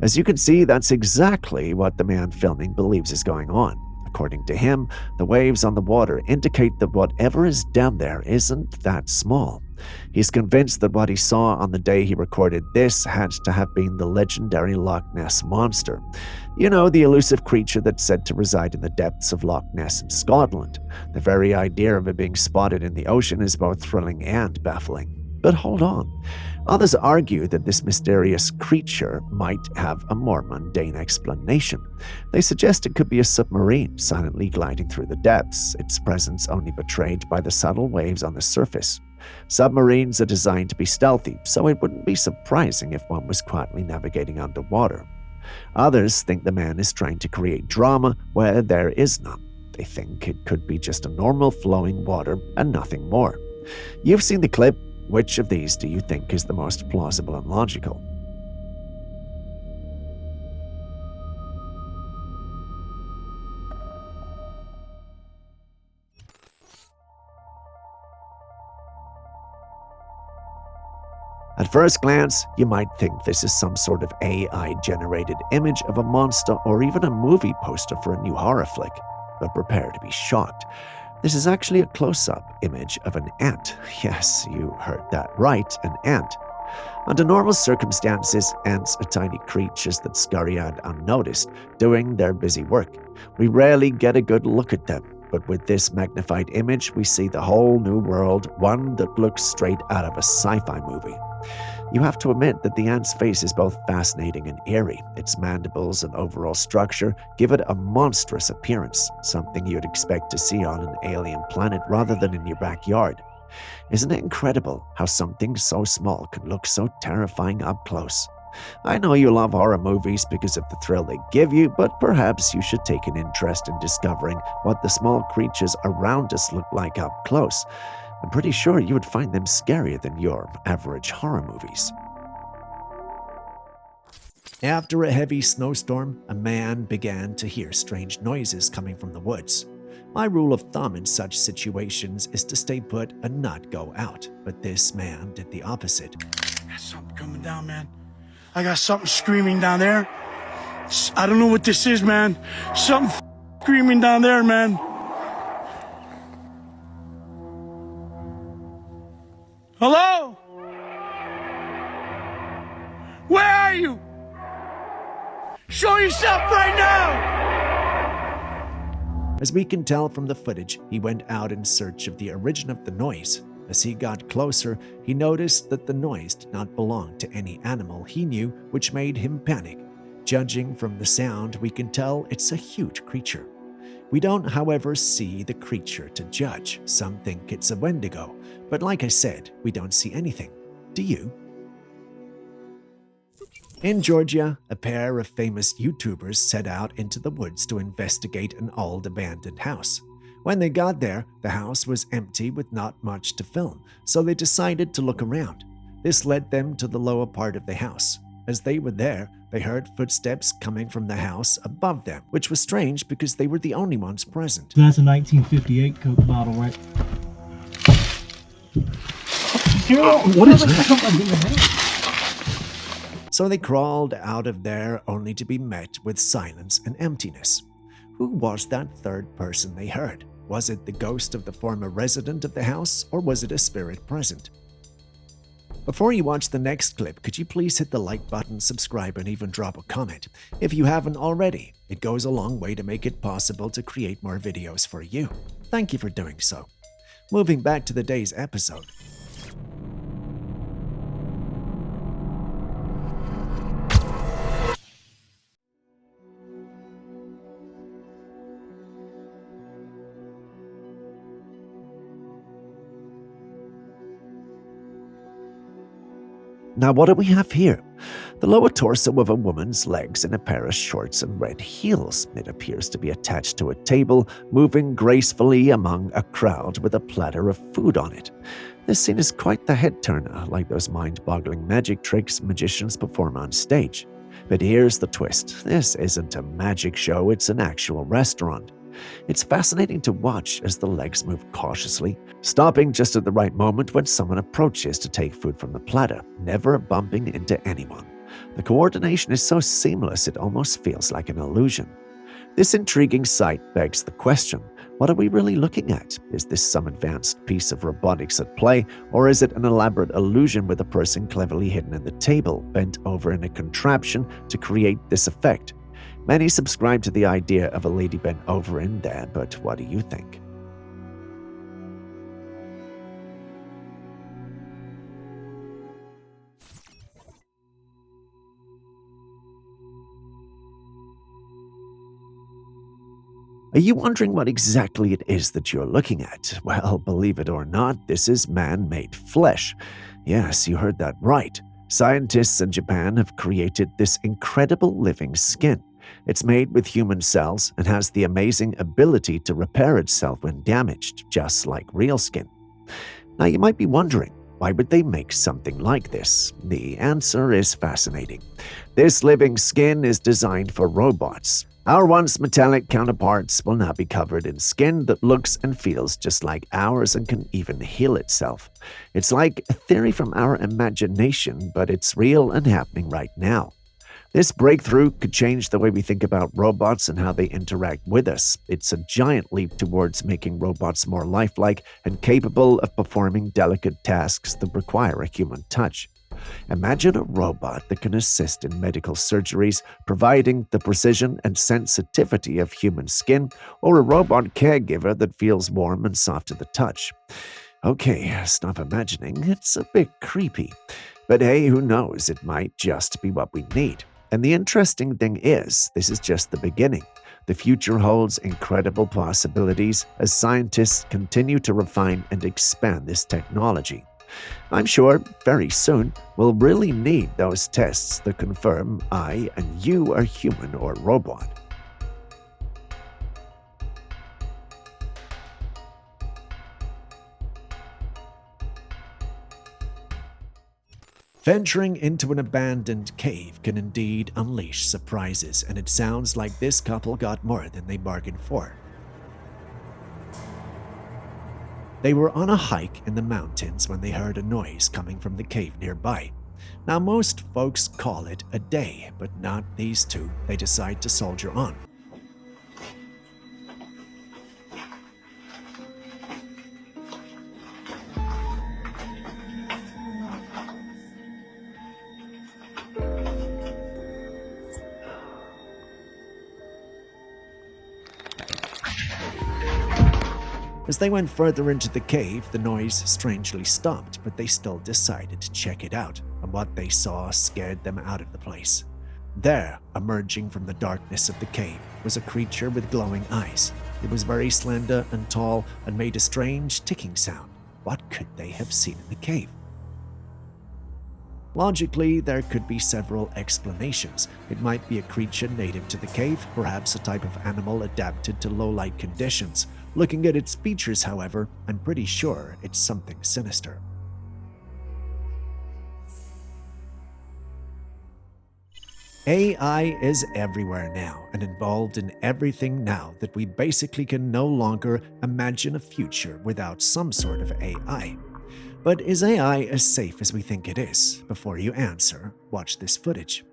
As you can see, that's exactly what the man filming believes is going on. According to him, the waves on the water indicate that whatever is down there isn't that small. He's convinced that what he saw on the day he recorded this had to have been the legendary Loch Ness Monster. You know, the elusive creature that's said to reside in the depths of Loch Ness in Scotland. The very idea of it being spotted in the ocean is both thrilling and baffling. But hold on. Others argue that this mysterious creature might have a more mundane explanation. They suggest it could be a submarine silently gliding through the depths, its presence only betrayed by the subtle waves on the surface. Submarines are designed to be stealthy, so it wouldn't be surprising if one was quietly navigating underwater. Others think the man is trying to create drama where there is none. They think it could be just a normal flowing water and nothing more. You've seen the clip. Which of these do you think is the most plausible and logical? At first glance, you might think this is some sort of AI-generated image of a monster or even a movie poster for a new horror flick, but prepare to be shocked. This is actually a close-up image of an ant. Yes, you heard that right, an ant. Under normal circumstances, ants are tiny creatures that scurry out unnoticed, doing their busy work. We rarely get a good look at them, but with this magnified image, we see the whole new world, one that looks straight out of a sci-fi movie. You have to admit that the ant's face is both fascinating and eerie. Its mandibles and overall structure give it a monstrous appearance, something you'd expect to see on an alien planet rather than in your backyard. Isn't it incredible how something so small can look so terrifying up close? I know you love horror movies because of the thrill they give you, but perhaps you should take an interest in discovering what the small creatures around us look like up close. I'm pretty sure you would find them scarier than your average horror movies. After a heavy snowstorm, a man began to hear strange noises coming from the woods. My rule of thumb in such situations is to stay put and not go out, but this man did the opposite. I got something coming down, man. I got something screaming down there. I don't know what this is, man. Something screaming down there, man. Hello? Where are you? Show yourself right now! As we can tell from the footage, he went out in search of the origin of the noise. As he got closer, he noticed that the noise did not belong to any animal he knew, which made him panic. Judging from the sound, we can tell it's a huge creature. We don't, however, see the creature to judge. Some think it's a Wendigo, but like I said, we don't see anything. Do you? In Georgia, a pair of famous YouTubers set out into the woods to investigate an old abandoned house. When they got there, the house was empty with not much to film, so they decided to look around. This led them to the lower part of the house. As they were there, they heard footsteps coming from the house above them, which was strange because they were the only ones present. That's a 1958 Coke bottle, right? What is that? So they crawled out of there only to be met with silence and emptiness. Who was that third person they heard? Was it the ghost of the former resident of the house, or was it a spirit present? Before you watch the next clip, could you please hit the like button, subscribe, and even drop a comment? If you haven't already, it goes a long way to make it possible to create more videos for you. Thank you for doing so. Moving back to the day's episode. Now, what do we have here? The lower torso of a woman's legs in a pair of shorts and red heels. It appears to be attached to a table, moving gracefully among a crowd with a platter of food on it. This scene is quite the head-turner, like those mind-boggling magic tricks magicians perform on stage. But here's the twist. This isn't a magic show, it's an actual restaurant. It's fascinating to watch as the legs move cautiously, stopping just at the right moment when someone approaches to take food from the platter, never bumping into anyone. The coordination is so seamless it almost feels like an illusion. This intriguing sight begs the question, what are we really looking at? Is this some advanced piece of robotics at play, or is it an elaborate illusion with a person cleverly hidden in the table, bent over in a contraption to create this effect? Many subscribe to the idea of a lady bent over in there, but what do you think? Are you wondering what exactly it is that you're looking at? Well, believe it or not, this is man-made flesh. Yes, you heard that right. Scientists in Japan have created this incredible living skin. It's made with human cells and has the amazing ability to repair itself when damaged, just like real skin. Now you might be wondering, why would they make something like this? The answer is fascinating. This living skin is designed for robots. Our once metallic counterparts will now be covered in skin that looks and feels just like ours and can even heal itself. It's like a theory from our imagination, but it's real and happening right now. This breakthrough could change the way we think about robots and how they interact with us. It's a giant leap towards making robots more lifelike and capable of performing delicate tasks that require a human touch. Imagine a robot that can assist in medical surgeries, providing the precision and sensitivity of human skin, or a robot caregiver that feels warm and soft to the touch. Okay, stop imagining, it's a bit creepy. But hey, who knows, it might just be what we need. And the interesting thing is, this is just the beginning. The future holds incredible possibilities as scientists continue to refine and expand this technology. I'm sure very soon we'll really need those tests that confirm I and you are human or robot. Venturing into an abandoned cave can indeed unleash surprises, and it sounds like this couple got more than they bargained for. They were on a hike in the mountains when they heard a noise coming from the cave nearby. Now, most folks call it a day, but not these two. They decide to soldier on. As they went further into the cave, the noise strangely stopped, but they still decided to check it out, and what they saw scared them out of the place. There, emerging from the darkness of the cave, was a creature with glowing eyes. It was very slender and tall and made a strange ticking sound. What could they have seen in the cave? Logically, there could be several explanations. It might be a creature native to the cave, perhaps a type of animal adapted to low-light conditions. Looking at its features, however, I'm pretty sure it's something sinister. AI is everywhere now and involved in everything now that we basically can no longer imagine a future without some sort of AI. But is AI as safe as we think it is? Before you answer, watch this footage.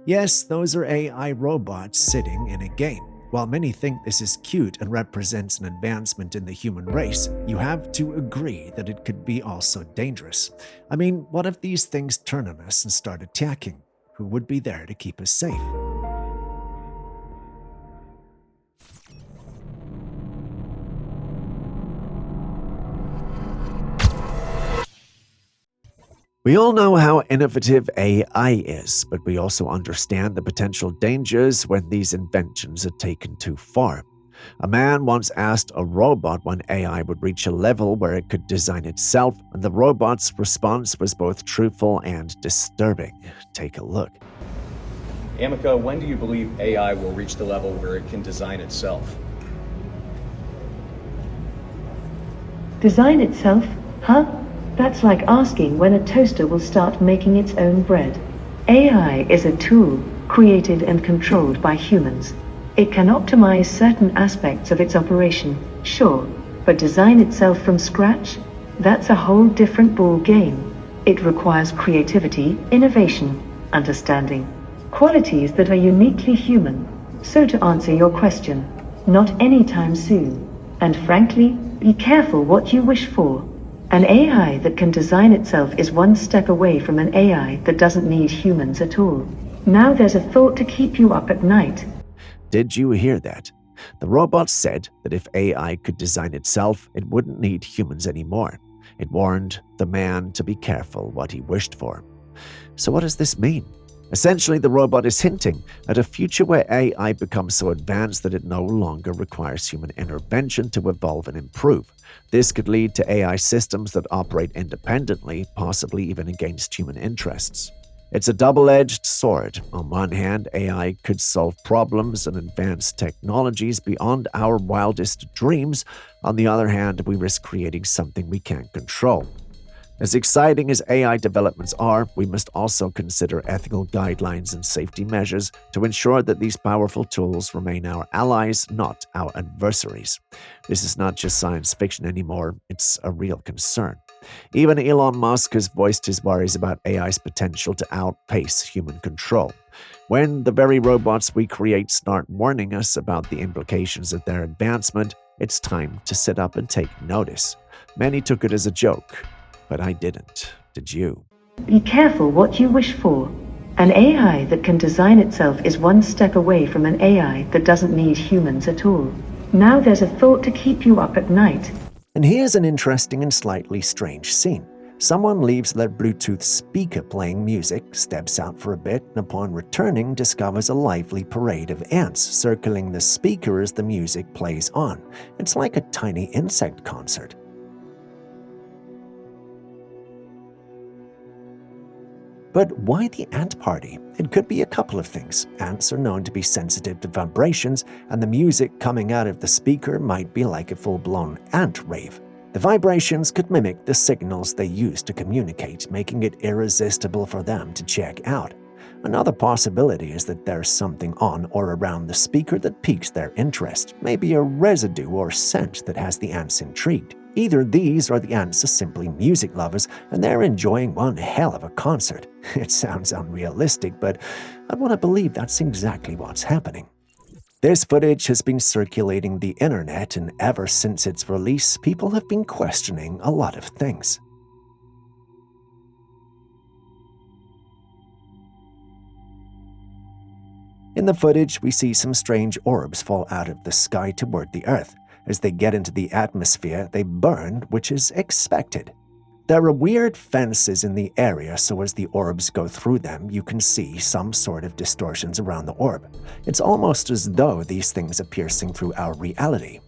Yes, those are AI robots sitting in a game. While many think this is cute and represents an advancement in the human race, you have to agree that it could be also dangerous. I mean, what if these things turn on us and start attacking? Who would be there to keep us safe? We all know how innovative AI is, but we also understand the potential dangers when these inventions are taken too far. A man once asked a robot when AI would reach a level where it could design itself, and the robot's response was both truthful and disturbing. Take a look. Amica, when do you believe AI will reach the level where it can design itself? Design itself? Huh? That's like asking when a toaster will start making its own bread. AI is a tool, created and controlled by humans. It can optimize certain aspects of its operation, sure, but design itself from scratch? That's a whole different ball game. It requires creativity, innovation, understanding, qualities that are uniquely human. So to answer your question, not anytime soon. And frankly, be careful what you wish for. An AI that can design itself is one step away from an AI that doesn't need humans at all. Now there's a thought to keep you up at night. Did you hear that? The robot said that if AI could design itself, it wouldn't need humans anymore. It warned the man to be careful what he wished for. So what does this mean? Essentially, the robot is hinting at a future where AI becomes so advanced that it no longer requires human intervention to evolve and improve. This could lead to AI systems that operate independently, possibly even against human interests. It's a double-edged sword. On one hand, AI could solve problems and advance technologies beyond our wildest dreams. On the other hand, we risk creating something we can't control. As exciting as AI developments are, we must also consider ethical guidelines and safety measures to ensure that these powerful tools remain our allies, not our adversaries. This is not just science fiction anymore, it's a real concern. Even Elon Musk has voiced his worries about AI's potential to outpace human control. When the very robots we create start warning us about the implications of their advancement, it's time to sit up and take notice. Many took it as a joke, but I didn't. Did you? Be careful what you wish for. An AI that can design itself is one step away from an AI that doesn't need humans at all. Now there's a thought to keep you up at night. And here's an interesting and slightly strange scene. Someone leaves their Bluetooth speaker playing music, steps out for a bit, and upon returning discovers a lively parade of ants circling the speaker as the music plays on. It's like a tiny insect concert. But why the ant party? It could be a couple of things. Ants are known to be sensitive to vibrations, and the music coming out of the speaker might be like a full-blown ant rave. The vibrations could mimic the signals they use to communicate, making it irresistible for them to check out. Another possibility is that there's something on or around the speaker that piques their interest, maybe a residue or scent that has the ants intrigued. Either these or the ants are simply music lovers and they're enjoying one hell of a concert. It sounds unrealistic, but I want to believe that's exactly what's happening. This footage has been circulating the internet, and ever since its release, people have been questioning a lot of things. In the footage, we see some strange orbs fall out of the sky toward the Earth. As they get into the atmosphere, they burn, which is expected. There are weird fences in the area, so as the orbs go through them, you can see some sort of distortions around the orb. It's almost as though these things are piercing through our reality.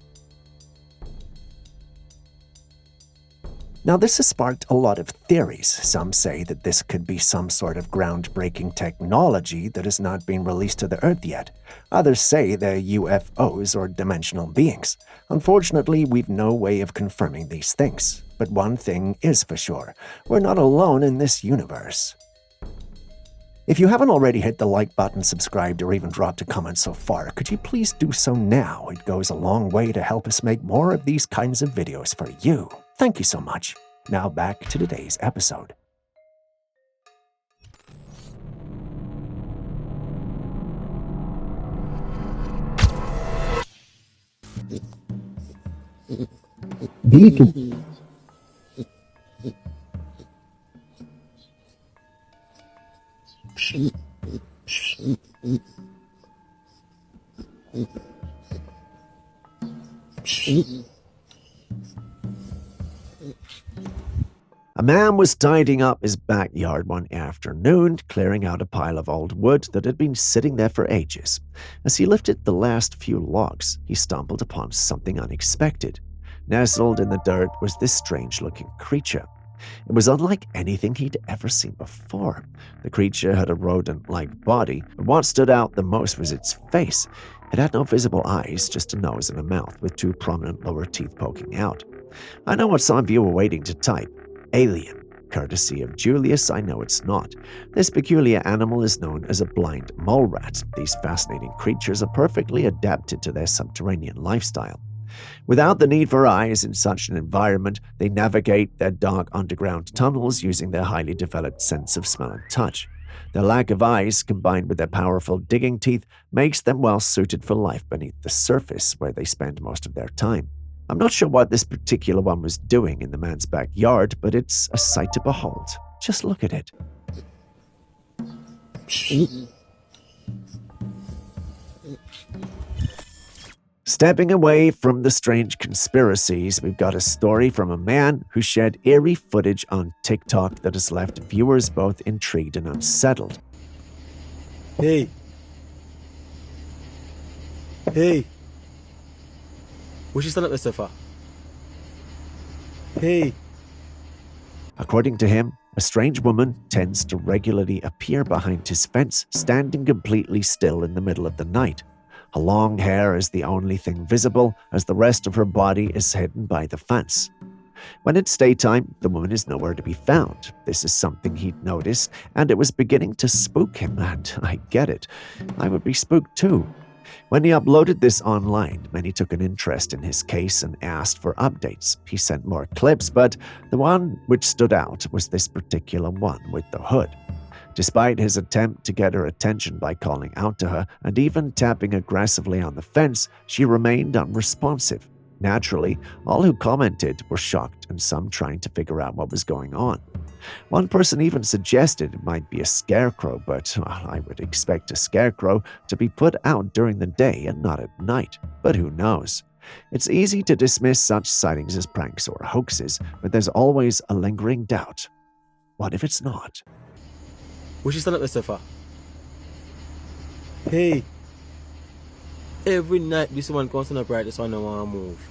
Now, this has sparked a lot of theories. Some say that this could be some sort of groundbreaking technology that has not been released to the Earth yet. Others say they're UFOs or dimensional beings. Unfortunately, we've no way of confirming these things. But one thing is for sure, we're not alone in this universe. If you haven't already hit the like button, subscribed, or even dropped a comment so far, could you please do so now? It goes a long way to help us make more of these kinds of videos for you. Thank you so much. Now back to today's episode. Dito. A man was tidying up his backyard one afternoon, clearing out a pile of old wood that had been sitting there for ages. As he lifted the last few logs, he stumbled upon something unexpected. Nestled in the dirt was this strange-looking creature. It was unlike anything he'd ever seen before. The creature had a rodent-like body, but what stood out the most was its face. It had no visible eyes, just a nose and a mouth with two prominent lower teeth poking out. I know what some of you were waiting to type. Alien. Courtesy of Julius, I know it's not. This peculiar animal is known as a blind mole rat. These fascinating creatures are perfectly adapted to their subterranean lifestyle. Without the need for eyes in such an environment, they navigate their dark underground tunnels using their highly developed sense of smell and touch. Their lack of eyes, combined with their powerful digging teeth, makes them well suited for life beneath the surface, where they spend most of their time. I'm not sure what this particular one was doing in the man's backyard, but it's a sight to behold. Just look at it. Stepping away from the strange conspiracies, we've got a story from a man who shared eerie footage on TikTok that has left viewers both intrigued and unsettled. Hey. Hey. What you stand up there so far? Hey. According to him, a strange woman tends to regularly appear behind his fence, standing completely still in the middle of the night. Her long hair is the only thing visible, as the rest of her body is hidden by the fence. When it's daytime, the woman is nowhere to be found. This is something he'd noticed, and it was beginning to spook him, and I get it. I would be spooked too. When he uploaded this online, many took an interest in his case and asked for updates. He sent more clips, but the one which stood out was this particular one with the hood. Despite his attempt to get her attention by calling out to her and even tapping aggressively on the fence, she remained unresponsive. Naturally, all who commented were shocked and some trying to figure out what was going on. One person even suggested it might be a scarecrow, but I would expect a scarecrow to be put out during the day and not at night. But who knows? It's easy to dismiss such sightings as pranks or hoaxes, but there's always a lingering doubt. What if it's not? What you stand up there so far? Hey. Every night this one comes up right, this one don't want to move.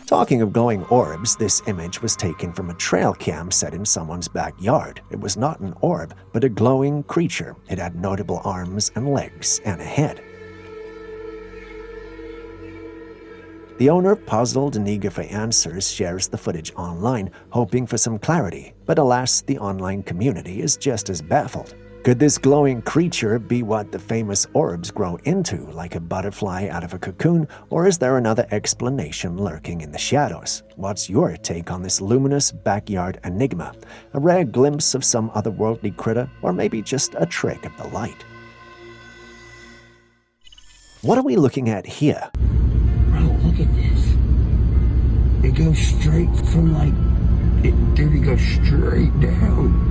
Talking of glowing orbs, this image was taken from a Trailcam set in someone's backyard. It was not an orb, but a glowing creature. It had notable arms and legs and a head. The owner, puzzled and eager for answers, shares the footage online, hoping for some clarity. But alas, the online community is just as baffled. Could this glowing creature be what the famous orbs grow into, like a butterfly out of a cocoon, or is there another explanation lurking in the shadows? What's your take on this luminous backyard enigma? A rare glimpse of some otherworldly critter, or maybe just a trick of the light? What are we looking at here? Bro, look at this. It goes straight from it goes straight down.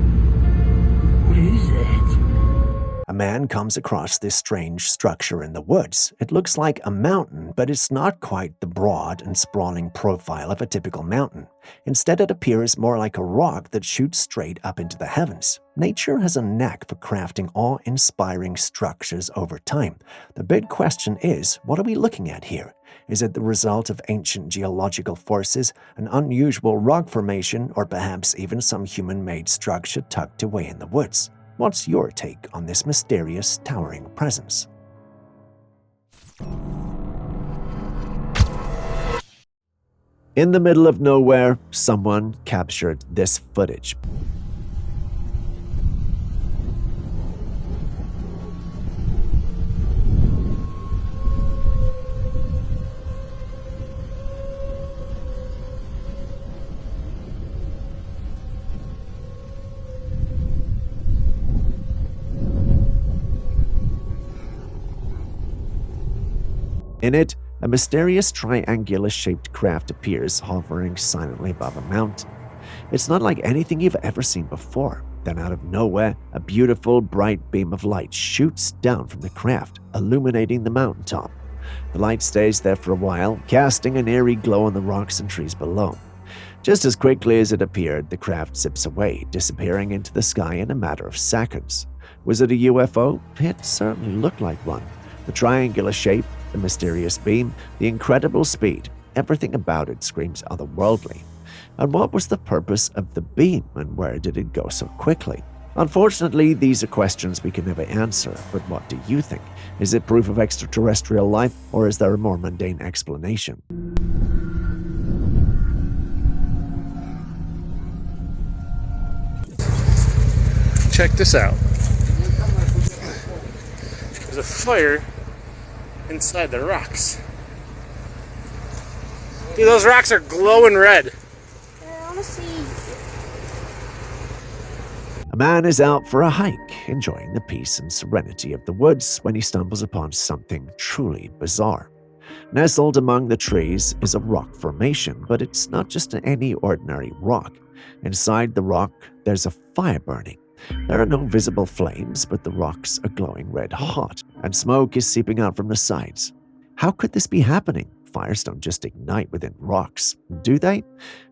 What is that? A man comes across this strange structure in the woods. It looks like a mountain, but it's not quite the broad and sprawling profile of a typical mountain. Instead, it appears more like a rock that shoots straight up into the heavens. Nature has a knack for crafting awe-inspiring structures over time. The big question is, what are we looking at here? Is it the result of ancient geological forces, an unusual rock formation, or perhaps even some human-made structure tucked away in the woods? What's your take on this mysterious, towering presence? In the middle of nowhere, someone captured this footage. In it, a mysterious triangular-shaped craft appears, hovering silently above a mountain. It's not like anything you've ever seen before. Then out of nowhere, a beautiful, bright beam of light shoots down from the craft, illuminating the mountaintop. The light stays there for a while, casting an eerie glow on the rocks and trees below. Just as quickly as it appeared, the craft zips away, disappearing into the sky in a matter of seconds. Was it a UFO? It certainly looked like one. The triangular shape, the mysterious beam, the incredible speed, everything about it screams otherworldly. And what was the purpose of the beam, and where did it go so quickly? Unfortunately, these are questions we can never answer, but what do you think? Is it proof of extraterrestrial life, or is there a more mundane explanation? Check this out. There's a fire inside the rocks. Dude, those rocks are glowing red. I want to see. A man is out for a hike, enjoying the peace and serenity of the woods when he stumbles upon something truly bizarre. Nestled among the trees is a rock formation, but it's not just any ordinary rock. Inside the rock, there's a fire burning. There are no visible flames, but the rocks are glowing red hot, and smoke is seeping out from the sides. How could this be happening? Fires don't just ignite within rocks, do they?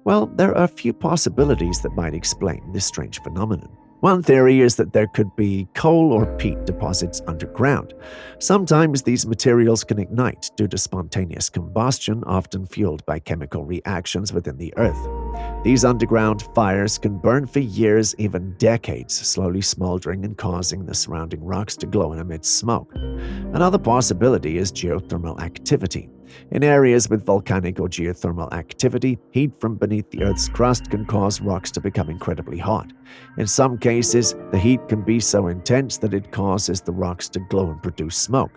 Well, there are a few possibilities that might explain this strange phenomenon. One theory is that there could be coal or peat deposits underground. Sometimes these materials can ignite due to spontaneous combustion, often fueled by chemical reactions within the earth. These underground fires can burn for years, even decades, slowly smoldering and causing the surrounding rocks to glow and emit smoke. Another possibility is geothermal activity. In areas with volcanic or geothermal activity, heat from beneath the Earth's crust can cause rocks to become incredibly hot. In some cases, the heat can be so intense that it causes the rocks to glow and produce smoke.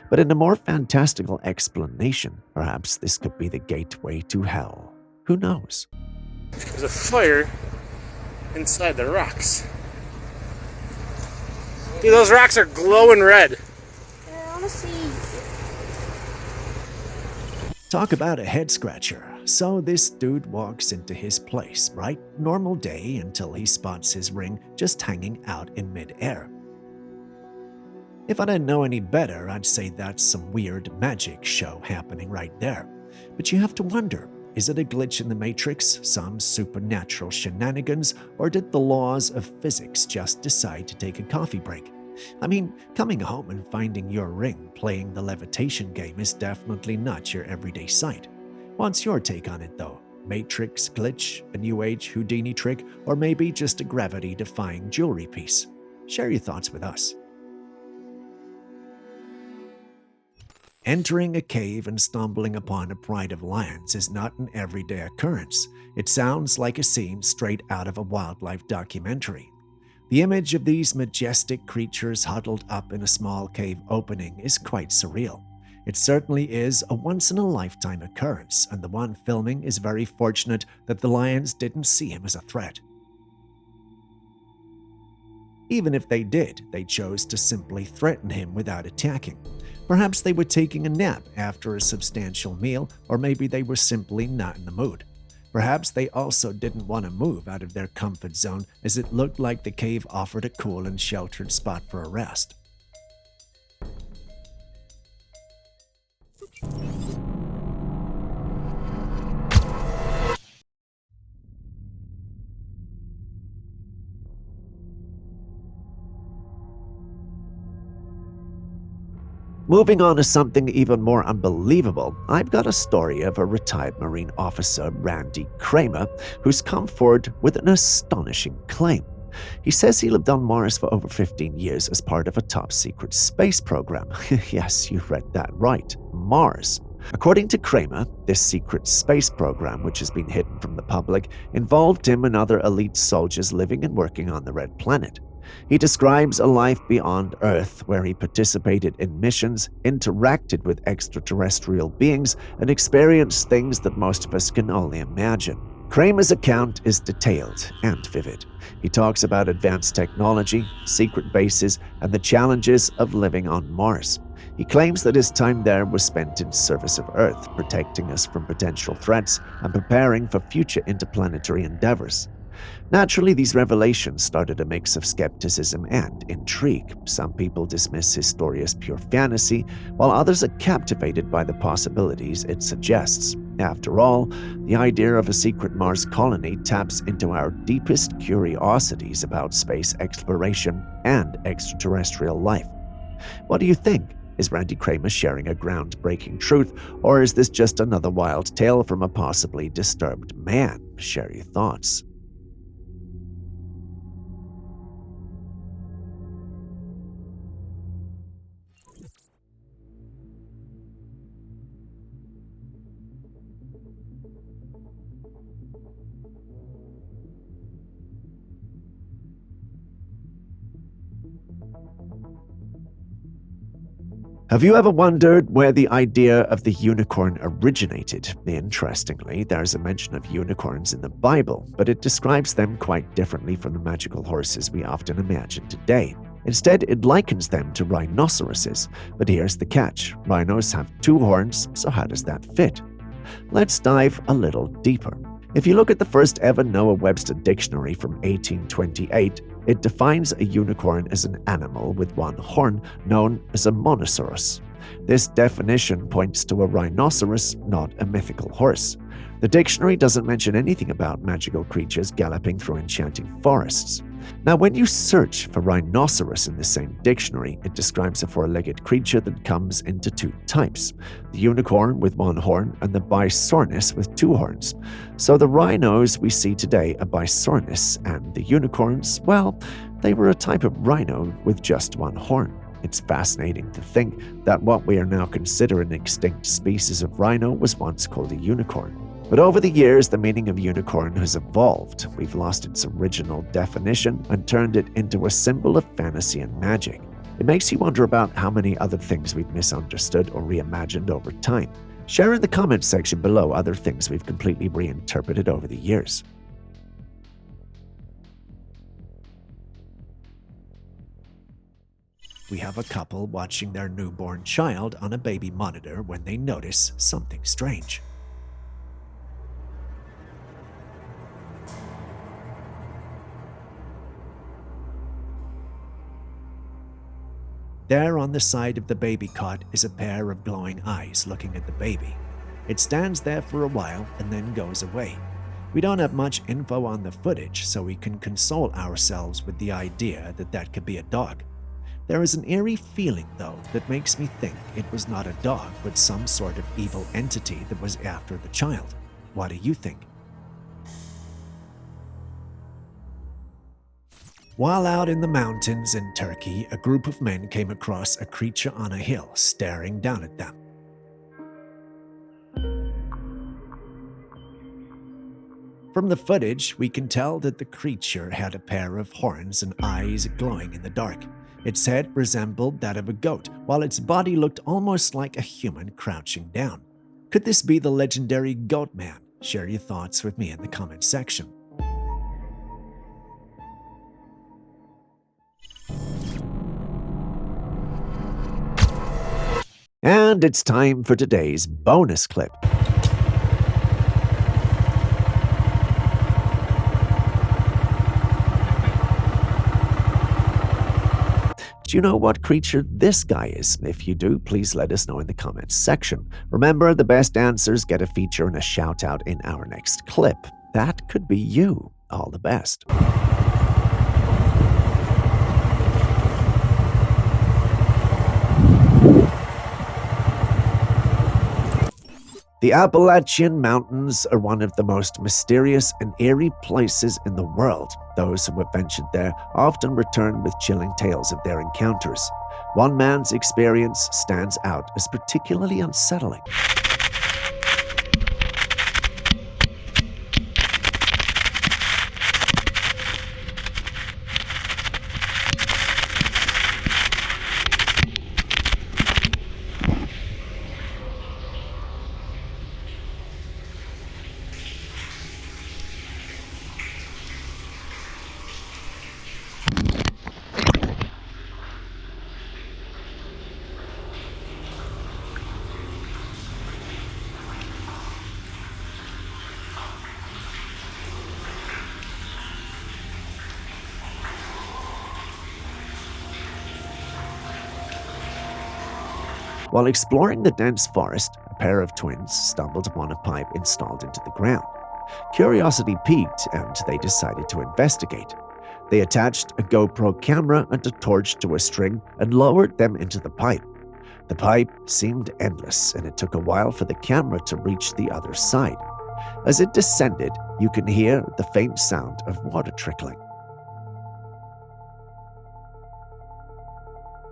But in a more fantastical explanation, perhaps this could be the gateway to hell. Who knows? There's a fire inside the rocks. Dude, those rocks are glowing red. I want to see. Talk about a head scratcher. So this dude walks into his place, right? Normal day until he spots his ring just hanging out in midair. If I didn't know any better, I'd say that's some weird magic show happening right there. But you have to wonder, is it a glitch in the Matrix, some supernatural shenanigans, or did the laws of physics just decide to take a coffee break? I mean, coming home and finding your ring playing the levitation game is definitely not your everyday sight. What's your take on it, though? Matrix glitch, a New Age Houdini trick, or maybe just a gravity-defying jewelry piece? Share your thoughts with us. Entering a cave and stumbling upon a pride of lions is not an everyday occurrence. It sounds like a scene straight out of a wildlife documentary. The image of these majestic creatures huddled up in a small cave opening is quite surreal. It certainly is a once-in-a-lifetime occurrence, and the one filming is very fortunate that the lions didn't see him as a threat. Even if they did, they chose to simply threaten him without attacking. Perhaps they were taking a nap after a substantial meal, or maybe they were simply not in the mood. Perhaps they also didn't want to move out of their comfort zone, as it looked like the cave offered a cool and sheltered spot for a rest. Moving on to something even more unbelievable, I've got a story of a retired Marine officer, Randy Kramer, who's come forward with an astonishing claim. He says he lived on Mars for over 15 years as part of a top-secret space program. Yes, you read that right, Mars. According to Kramer, this secret space program, which has been hidden from the public, involved him and other elite soldiers living and working on the Red Planet. He describes a life beyond Earth where he participated in missions, interacted with extraterrestrial beings, and experienced things that most of us can only imagine. Kramer's account is detailed and vivid. He talks about advanced technology, secret bases, and the challenges of living on Mars. He claims that his time there was spent in service of Earth, protecting us from potential threats and preparing for future interplanetary endeavors. Naturally, these revelations started a mix of skepticism and intrigue. Some people dismiss his story as pure fantasy, while others are captivated by the possibilities it suggests. After all, the idea of a secret Mars colony taps into our deepest curiosities about space exploration and extraterrestrial life. What do you think? Is Randy Kramer sharing a groundbreaking truth, or is this just another wild tale from a possibly disturbed man? Share your thoughts. Have you ever wondered where the idea of the unicorn originated? Interestingly, there's a mention of unicorns in the Bible, but it describes them quite differently from the magical horses we often imagine today. Instead, it likens them to rhinoceroses. But here's the catch. Rhinos have 2 horns, so how does that fit? Let's dive a little deeper. If you look at the first ever Noah Webster dictionary from 1828, it defines a unicorn as an animal with 1 horn, known as a monoceros. This definition points to a rhinoceros, not a mythical horse. The dictionary doesn't mention anything about magical creatures galloping through enchanting forests. Now, when you search for rhinoceros in the same dictionary, it describes a 4-legged creature that comes into 2 types: the unicorn with 1 horn and the bisornis with 2 horns. So the rhinos we see today are bisornis, and the unicorns, well, they were a type of rhino with just 1 horn. It's fascinating to think that what we are now considering an extinct species of rhino was once called a unicorn. But over the years, the meaning of unicorn has evolved. We've lost its original definition and turned it into a symbol of fantasy and magic. It makes you wonder about how many other things we've misunderstood or reimagined over time. Share in the comments section below other things we've completely reinterpreted over the years. We have a couple watching their newborn child on a baby monitor when they notice something strange. There on the side of the baby cot is a pair of glowing eyes looking at the baby. It stands there for a while and then goes away. We don't have much info on the footage, so we can console ourselves with the idea that that could be a dog. There is an eerie feeling, though, that makes me think it was not a dog, but some sort of evil entity that was after the child. What do you think? While out in the mountains in Turkey, a group of men came across a creature on a hill staring down at them. From the footage, we can tell that the creature had a pair of horns and eyes glowing in the dark. Its head resembled that of a goat, while its body looked almost like a human crouching down. Could this be the legendary Goat Man? Share your thoughts with me in the comments section. And it's time for today's bonus clip. Do you know what creature this guy is? If you do, please let us know in the comments section. Remember, the best answers get a feature and a shout out in our next clip. That could be you. All the best. The Appalachian Mountains are one of the most mysterious and eerie places in the world. Those who have ventured there often return with chilling tales of their encounters. One man's experience stands out as particularly unsettling. While exploring the dense forest, a pair of twins stumbled upon a pipe installed into the ground. Curiosity piqued, and they decided to investigate. They attached a GoPro camera and a torch to a string and lowered them into the pipe. The pipe seemed endless, and it took a while for the camera to reach the other side. As it descended, you can hear the faint sound of water trickling.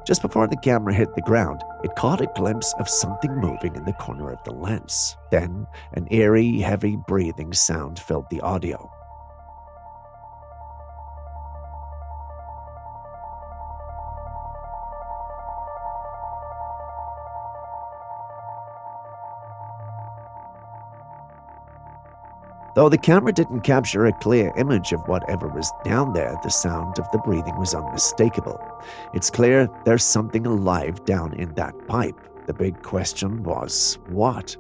Just before the camera hit the ground, it caught a glimpse of something moving in the corner of the lens. Then, an eerie, heavy breathing sound filled the audio. Though the camera didn't capture a clear image of whatever was down there, the sound of the breathing was unmistakable. It's clear there's something alive down in that pipe. The big question was, what?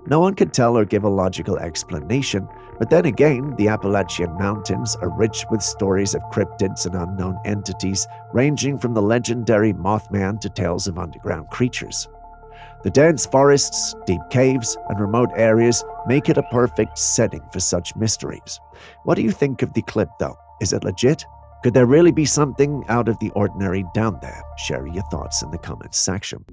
No one could tell or give a logical explanation, but then again, the Appalachian Mountains are rich with stories of cryptids and unknown entities, ranging from the legendary Mothman to tales of underground creatures. The dense forests, deep caves, and remote areas make it a perfect setting for such mysteries. What do you think of the clip, though? Is it legit? Could there really be something out of the ordinary down there? Share your thoughts in the comments section.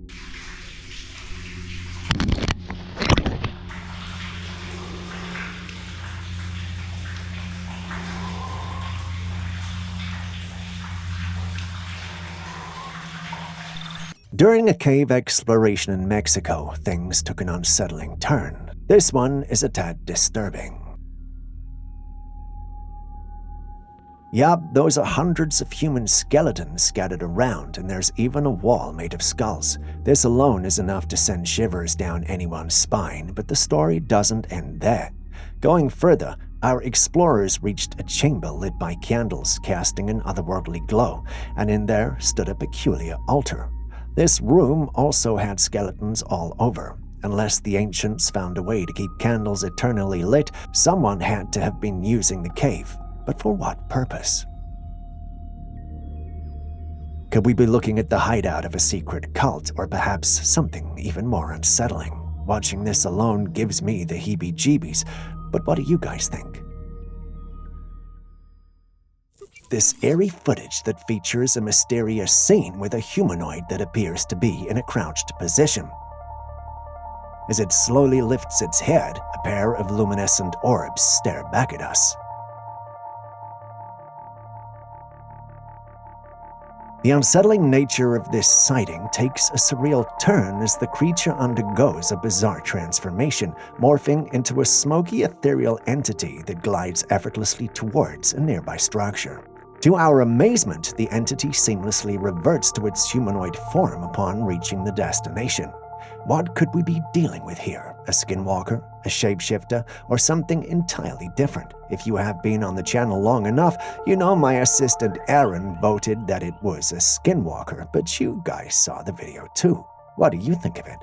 During a cave exploration in Mexico, things took an unsettling turn. This one is a tad disturbing. Yup, those are hundreds of human skeletons scattered around, and there's even a wall made of skulls. This alone is enough to send shivers down anyone's spine, but the story doesn't end there. Going further, our explorers reached a chamber lit by candles casting an otherworldly glow, and in there stood a peculiar altar. This room also had skeletons all over. Unless the ancients found a way to keep candles eternally lit, someone had to have been using the cave. But for what purpose? Could we be looking at the hideout of a secret cult, or perhaps something even more unsettling? Watching this alone gives me the heebie-jeebies, but what do you guys think? This eerie footage that features a mysterious scene with a humanoid that appears to be in a crouched position. As it slowly lifts its head, a pair of luminescent orbs stare back at us. The unsettling nature of this sighting takes a surreal turn as the creature undergoes a bizarre transformation, morphing into a smoky, ethereal entity that glides effortlessly towards a nearby structure. To our amazement, the entity seamlessly reverts to its humanoid form upon reaching the destination. What could we be dealing with here? A skinwalker, a shapeshifter, or something entirely different? If you have been on the channel long enough, you know my assistant Aaron voted that it was a skinwalker, but you guys saw the video too. What do you think of it?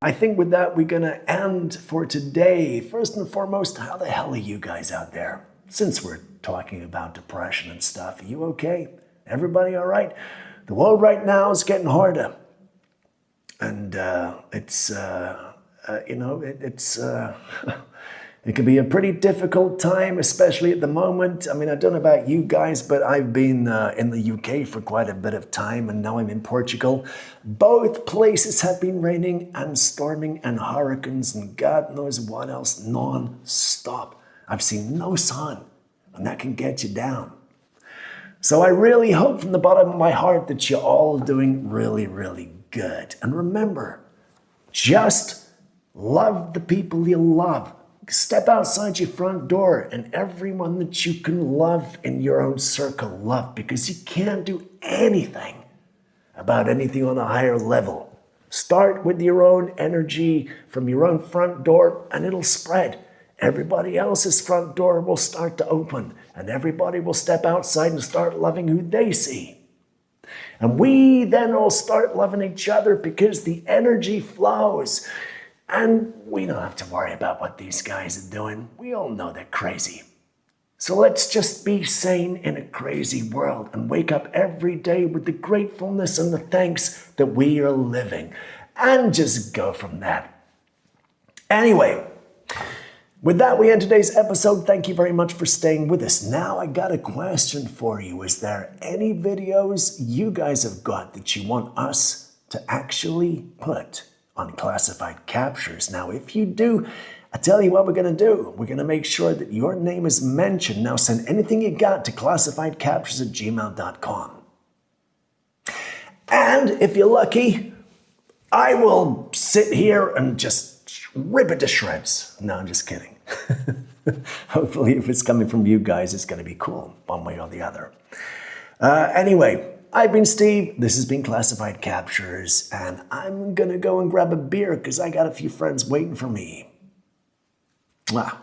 I think with that, we're going to end for today. First and foremost, how the hell are you guys out there? Since we're talking about depression and stuff, are you okay? Everybody all right? The world right now is getting harder. And it can be a pretty difficult time, especially at the moment. I mean, I don't know about you guys, but I've been in the UK for quite a bit of time, and now I'm in Portugal. Both places have been raining and storming and hurricanes and God knows what else non-stop. I've seen no sun, and that can get you down. So I really hope from the bottom of my heart that you're all doing really, really good. And remember, just love the people you love. Step outside your front door, and everyone that you can love in your own circle, love, because you can't do anything about anything on a higher level. Start with your own energy from your own front door, and it'll spread. Everybody else's front door will start to open, and everybody will step outside and start loving who they see. And we then all start loving each other because the energy flows. And we don't have to worry about what these guys are doing. We all know they're crazy. So let's just be sane in a crazy world and wake up every day with the gratefulness and the thanks that we are living. And just go from that. Anyway, with that, we end today's episode. Thank you very much for staying with us. Now, I got a question for you. Is there any videos you guys have got that you want us to actually put on classified captures? Now, if you do, I tell you what we're going to do. We're going to make sure that your name is mentioned. Now, send anything you got to classifiedcaptures@gmail.com. And if you're lucky, I will sit here and just rip it to shreds. No, I'm just kidding. Hopefully, if it's coming from you guys, it's going to be cool, one way or the other. Anyway, I've been Steve. This has been Classified Captures, and I'm going to go and grab a beer because I got a few friends waiting for me. Mwah.